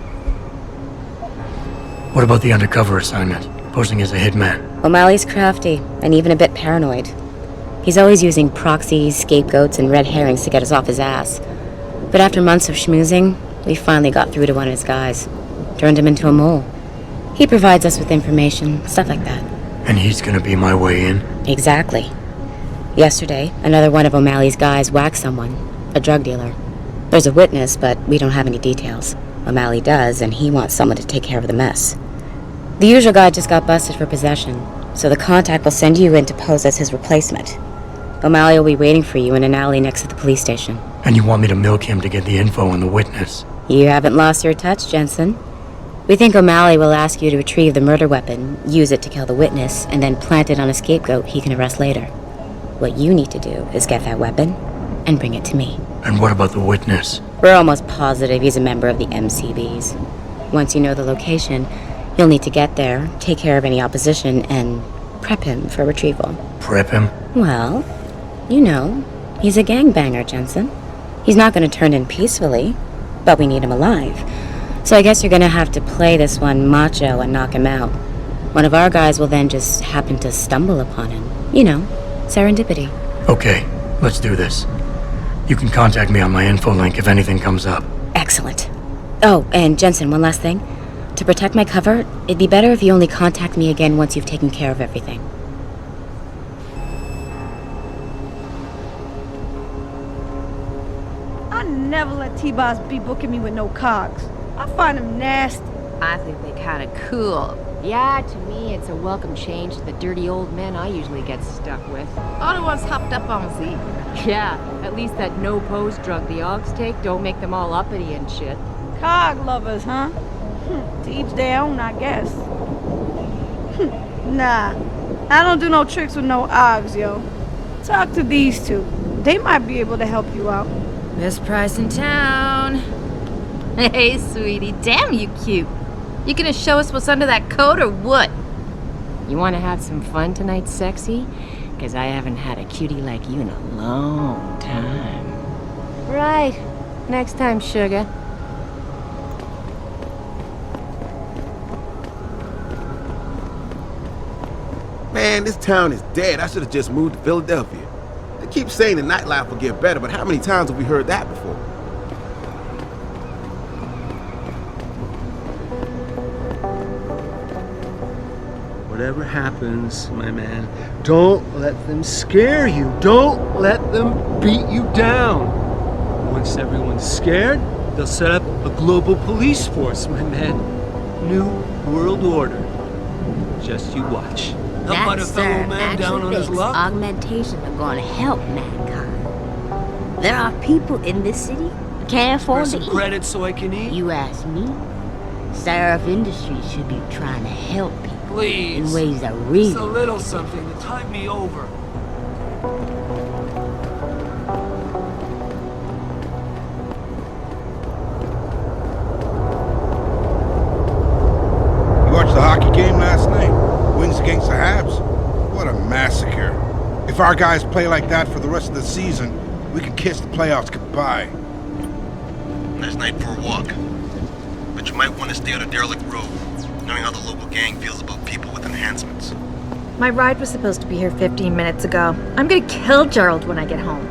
What about the undercover assignment? Posing as a hitman. O'Malley's crafty, and even a bit paranoid. He's always using proxies, scapegoats, and red herrings to get us off his ass. But after months of schmoozing, we finally got through to one of his guys. Turned him into a mole. He provides us with information, stuff like that. And he's gonna be my way in? Exactly. Yesterday, another one of O'Malley's guys whacked someone, a drug dealer. There's a witness, but we don't have any details. O'Malley does, and he wants someone to take care of the mess. The usual guy just got busted for possession, so the contact will send you in to pose as his replacement. O'Malley will be waiting for you in an alley next to the police station. And you want me to milk him to get the info on the witness? You haven't lost your touch, Jensen. We think O'Malley will ask you to retrieve the murder weapon, use it to kill the witness, and then plant it on a scapegoat he can arrest later. What you need to do is get that weapon and bring it to me. And what about the witness? We're almost positive he's a member of the MCBs. Once you know the location, you'll need to get there, take care of any opposition, and prep him for retrieval. Prep him? Well, you know, he's a gangbanger, Jensen. He's not going to turn in peacefully, but we need him alive. So I guess you're going to have to play this one macho and knock him out. One of our guys will then just happen to stumble upon him. You know, serendipity. Okay, let's do this. You can contact me on my info link if anything comes up. Excellent. Oh, and Jensen, one last thing. To protect my cover, it'd be better if you only contact me again once you've taken care of everything. I never let T-Boss be booking me with no cogs. I find him nasty. I think they kind of cool. Yeah, to me, it's a welcome change to the dirty old men I usually get stuck with. All the ones hopped up on Z. Yeah, at least that no-pose drug the Augs take don't make them all uppity and shit. Cog lovers, huh? To each their own, I guess. Nah, I don't do no tricks with no Augs, yo. Talk to these two. They might be able to help you out. Best price in town. Hey, sweetie, damn you cute. You gonna show us what's under that coat or what? You wanna have some fun tonight, sexy? 'Cause I haven't had a cutie like you in a long time. Right. Next time, sugar. Man, this town is dead. I should have just moved to Philadelphia. They keep saying the nightlife will get better, but how many times have we heard that before? Whatever happens, my man, don't let them scare you. Don't let them beat you down. Once everyone's scared, they'll set up a global police force, my man. New world order. Just you watch. How about a fellow man down on his luck? Augmentation are going to help mankind. There are people in this city who can't afford to eat. Credit so I can eat? You ask me? Sarif Industries should be trying to help people. Please. In ways that really... Just a little something to tide me over. You watched the hockey game last night? Wins against the Habs? What a massacre. If our guys play like that for the rest of the season, we can kiss the playoffs goodbye. Nice night for a walk. But you might want to stay on a derelict road, knowing how the local gang feels about people with enhancements. My ride was supposed to be here 15 minutes ago. I'm gonna kill Gerald when I get home.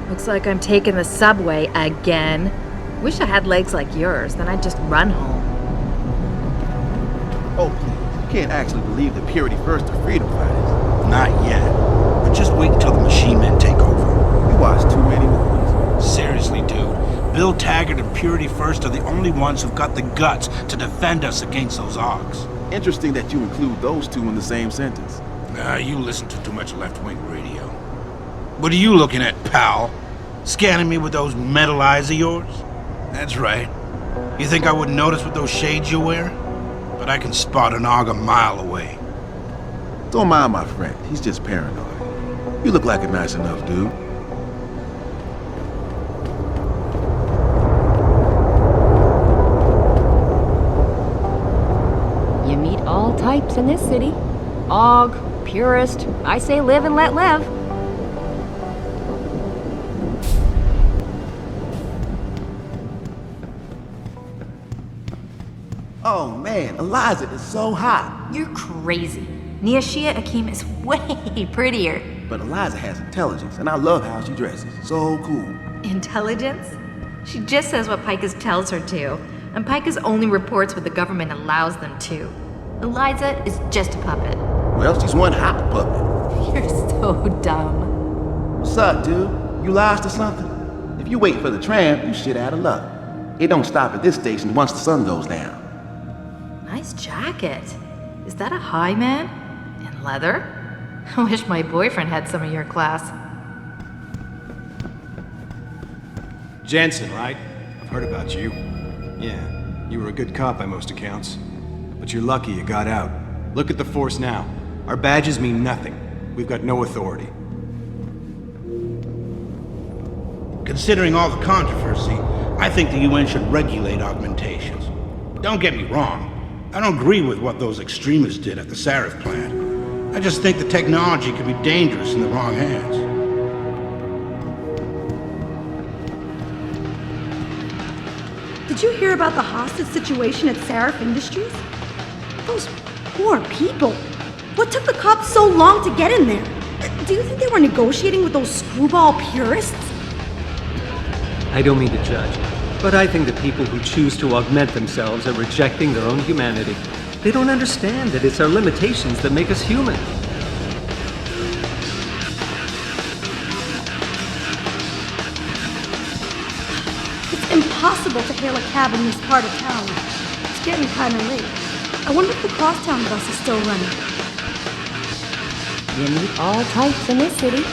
Looks like I'm taking the subway again. Wish I had legs like yours, then I'd just run home. Oh, please. You can't actually believe the Purity First are freedom fighters. Not yet. But just wait until the machine men take over. You watch too many movies. Seriously, dude. Bill Taggart and Purity First are the only ones who've got the guts to defend us against those Augs. Interesting that you include those two in the same sentence. Nah, you listen to too much left-wing radio. What are you looking at, pal? Scanning me with those metal eyes of yours? That's right. You think I wouldn't notice with those shades you wear? But I can spot an Aug a mile away. Don't mind my friend. He's just paranoid. You look like a nice enough dude. You meet all types in this city. Aug, purist, I say live and let live. Oh man, Eliza is so hot. You're crazy. Niashia Akeem is way prettier. But Eliza has intelligence, and I love how she dresses. So cool. Intelligence? She just says what Picus tells her to, and Picus only reports what the government allows them to. Eliza is just a puppet. Well, she's one hot puppet. You're so dumb. What's up, dude? You lost or something? If you wait for the tram, you shit out of luck. It don't stop at this station once the sun goes down. Nice jacket. Is that a high man? In leather? I wish my boyfriend had some of your class. Jensen, right? I've heard about you. Yeah, you were a good cop by most accounts. But you're lucky you got out. Look at the force now. Our badges mean nothing. We've got no authority. Considering all the controversy, I think the UN should regulate augmentations. Don't get me wrong. I don't agree with what those extremists did at the Sarif plant. I just think the technology could be dangerous in the wrong hands. Did you hear about the hostage situation at Sarif Industries? Those poor people. What took the cops so long to get in there? Do you think they were negotiating with those screwball purists? I don't mean to judge, but I think the people who choose to augment themselves are rejecting their own humanity. They don't understand that it's our limitations that make us human. It's impossible to hail a cab in this part of town. It's getting kind of late. I wonder if the crosstown bus is still running. You meet all types in this city.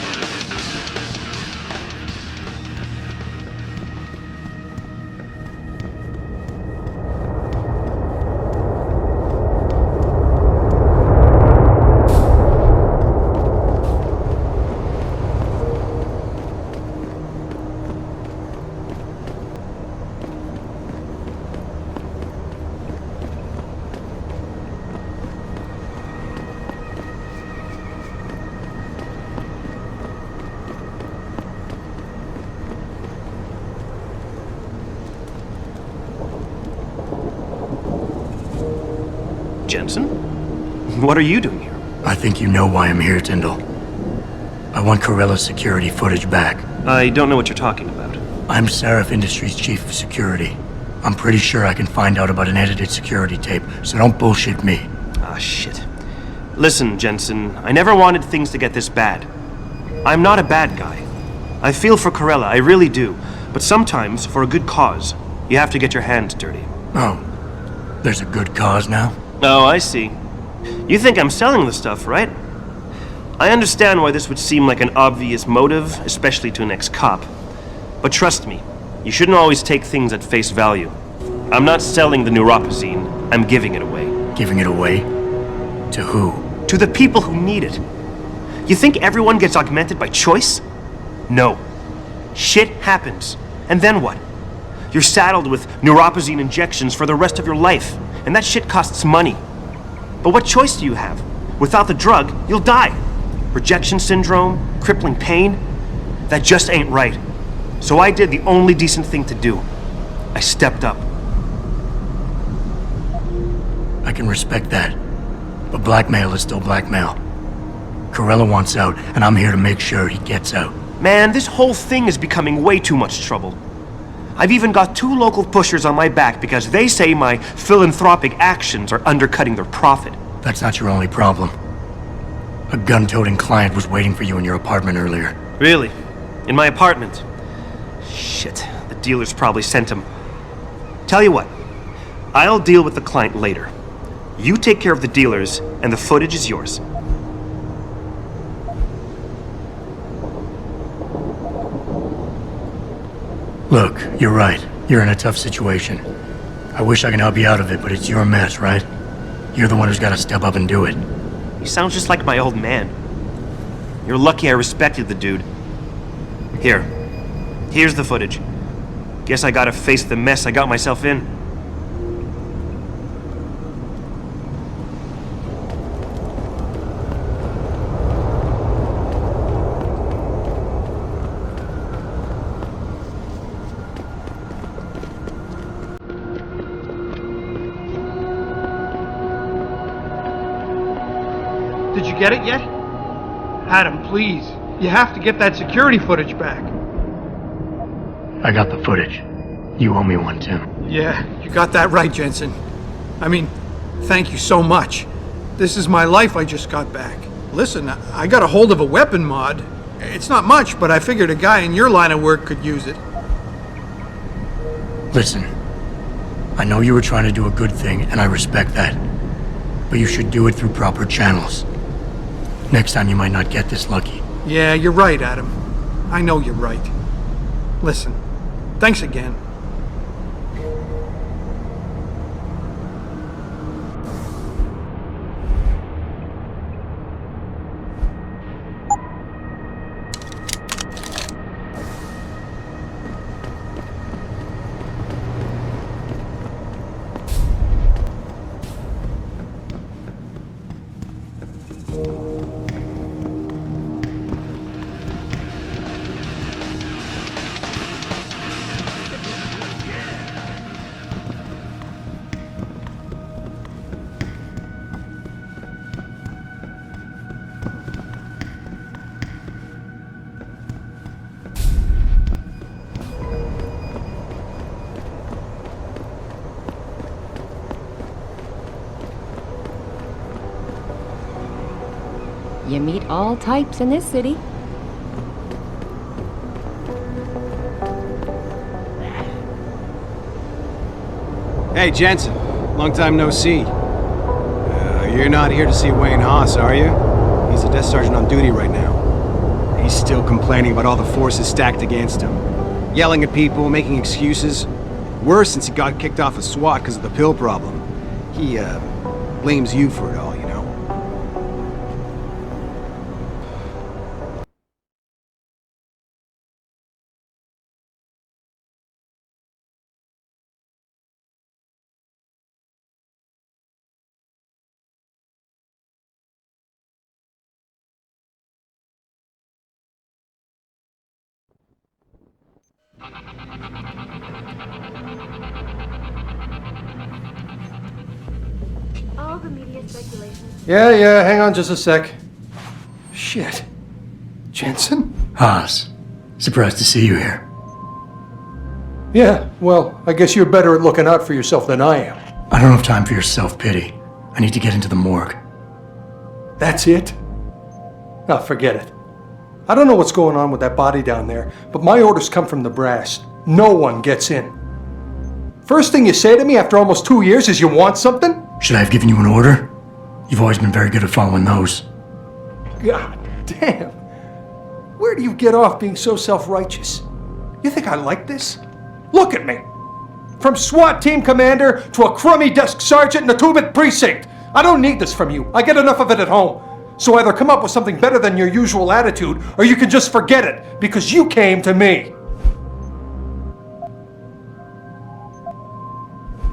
Jensen? What are you doing here? I think you know why I'm here, Tindall. I want Corella's security footage back. I don't know what you're talking about. I'm Sarif Industries' chief of security. I'm pretty sure I can find out about an edited security tape, so don't bullshit me. Ah, shit. Listen, Jensen, I never wanted things to get this bad. I'm not a bad guy. I feel for Corella, I really do. But sometimes, for a good cause, you have to get your hands dirty. Oh, there's a good cause now? Oh, I see. You think I'm selling the stuff, right? I understand why this would seem like an obvious motive, especially to an ex-cop. But trust me, you shouldn't always take things at face value. I'm not selling the neuropazine, I'm giving it away. Giving it away? To who? To the people who need it. You think everyone gets augmented by choice? No. Shit happens. And then what? You're saddled with neuropazine injections for the rest of your life, and that shit costs money. But what choice do you have? Without the drug, you'll die. Rejection syndrome, crippling pain. That just ain't right. So I did the only decent thing to do. I stepped up. I can respect that. But blackmail is still blackmail. Corella wants out, and I'm here to make sure he gets out. Man, this whole thing is becoming way too much trouble. I've even got 2 local pushers on my back because they say my philanthropic actions are undercutting their profit. That's not your only problem. A gun-toting client was waiting for you in your apartment earlier. Really? In my apartment? Shit, the dealers probably sent him. Tell you what, I'll deal with the client later. You take care of the dealers, and the footage is yours. Look, you're right. You're in a tough situation. I wish I can help you out of it, but it's your mess, right? You're the one who's got to step up and do it. He sounds just like my old man. You're lucky I respected the dude. Here's the footage. Guess I gotta face the mess I got myself in. Did you get it yet? Adam, please. You have to get that security footage back. I got the footage. You owe me one, Tim. Yeah, you got that right, Jensen. I mean, thank you so much. This is my life I just got back. Listen, I got a hold of a weapon mod. It's not much, but I figured a guy in your line of work could use it. Listen, I know you were trying to do a good thing, and I respect that. But you should do it through proper channels. Next time you might not get this lucky. Yeah, you're right, Adam. I know you're right. Listen, thanks again. You meet all types in this city. Hey, Jensen. Long time no see. You're not here to see Wayne Haas, are you? He's a desk sergeant on duty right now. He's still complaining about all the forces stacked against him. Yelling at people, making excuses. Worse since he got kicked off of SWAT because of the pill problem. He, blames you for it all, you know? All the media speculation. Yeah, hang on just a sec. Shit. Jensen? Haas, surprised to see you here. Yeah, well, I guess you're better at looking out for yourself than I am. I don't have time for your self-pity. I need to get into the morgue. That's it? Oh, forget it. I don't know what's going on with that body down there, but my orders come from the brass. No one gets in. First thing you say to me after almost 2 years is you want something? Should I have given you an order? You've always been very good at following those. God damn. Where do you get off being so self-righteous? You think I like this? Look at me. From SWAT team commander to a crummy desk sergeant in the 2-bit precinct. I don't need this from you. I get enough of it at home. So either come up with something better than your usual attitude, or you can just forget it, because you came to me.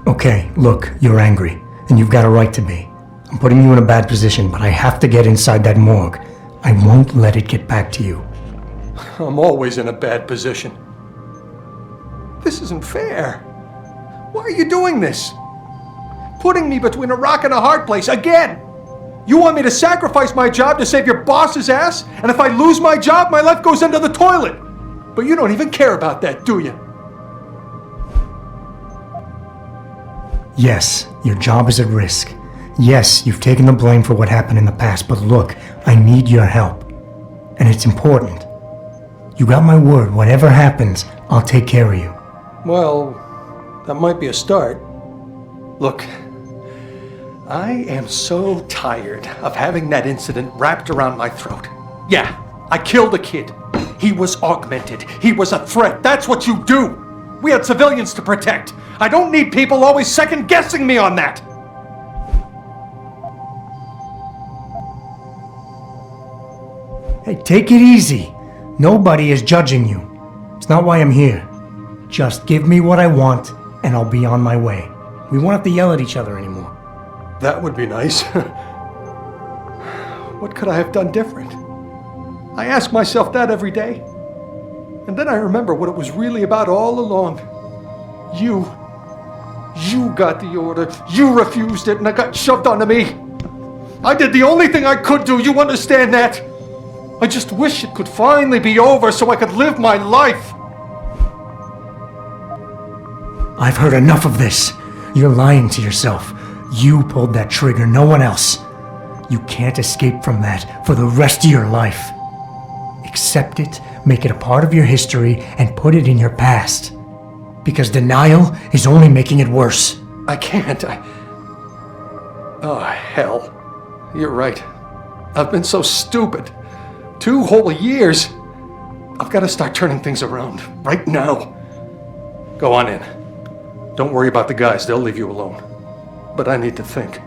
Okay, look, you're angry, and you've got a right to be. I'm putting you in a bad position, but I have to get inside that morgue. I won't let it get back to you. I'm always in a bad position. This isn't fair. Why are you doing this? Putting me between a rock and a hard place again. You want me to sacrifice my job to save your boss's ass? And if I lose my job, my life goes into the toilet. But you don't even care about that, do you? Yes, your job is at risk. Yes, you've taken the blame for what happened in the past, but look, I need your help. And it's important. You got my word, whatever happens, I'll take care of you. Well, that might be a start. Look, I am so tired of having that incident wrapped around my throat. Yeah, I killed a kid. He was augmented. He was a threat. That's what you do. We had civilians to protect. I don't need people always second-guessing me on that. Hey, take it easy. Nobody is judging you. It's not why I'm here. Just give me what I want, and I'll be on my way. We won't have to yell at each other anymore. That would be nice. What could I have done different? I ask myself that every day. And then I remember what it was really about all along. You got the order. You refused it, and it got shoved onto me. I did the only thing I could do, you understand that? I just wish it could finally be over so I could live my life. I've heard enough of this. You're lying to yourself. You pulled that trigger, no one else. You can't escape from that for the rest of your life. Accept it, make it a part of your history, and put it in your past. Because denial is only making it worse. I can't. Oh, hell. You're right. I've been so stupid. 2 whole years. I've got to start turning things around. Right now. Go on in. Don't worry about the guys. They'll leave you alone. But I need to think.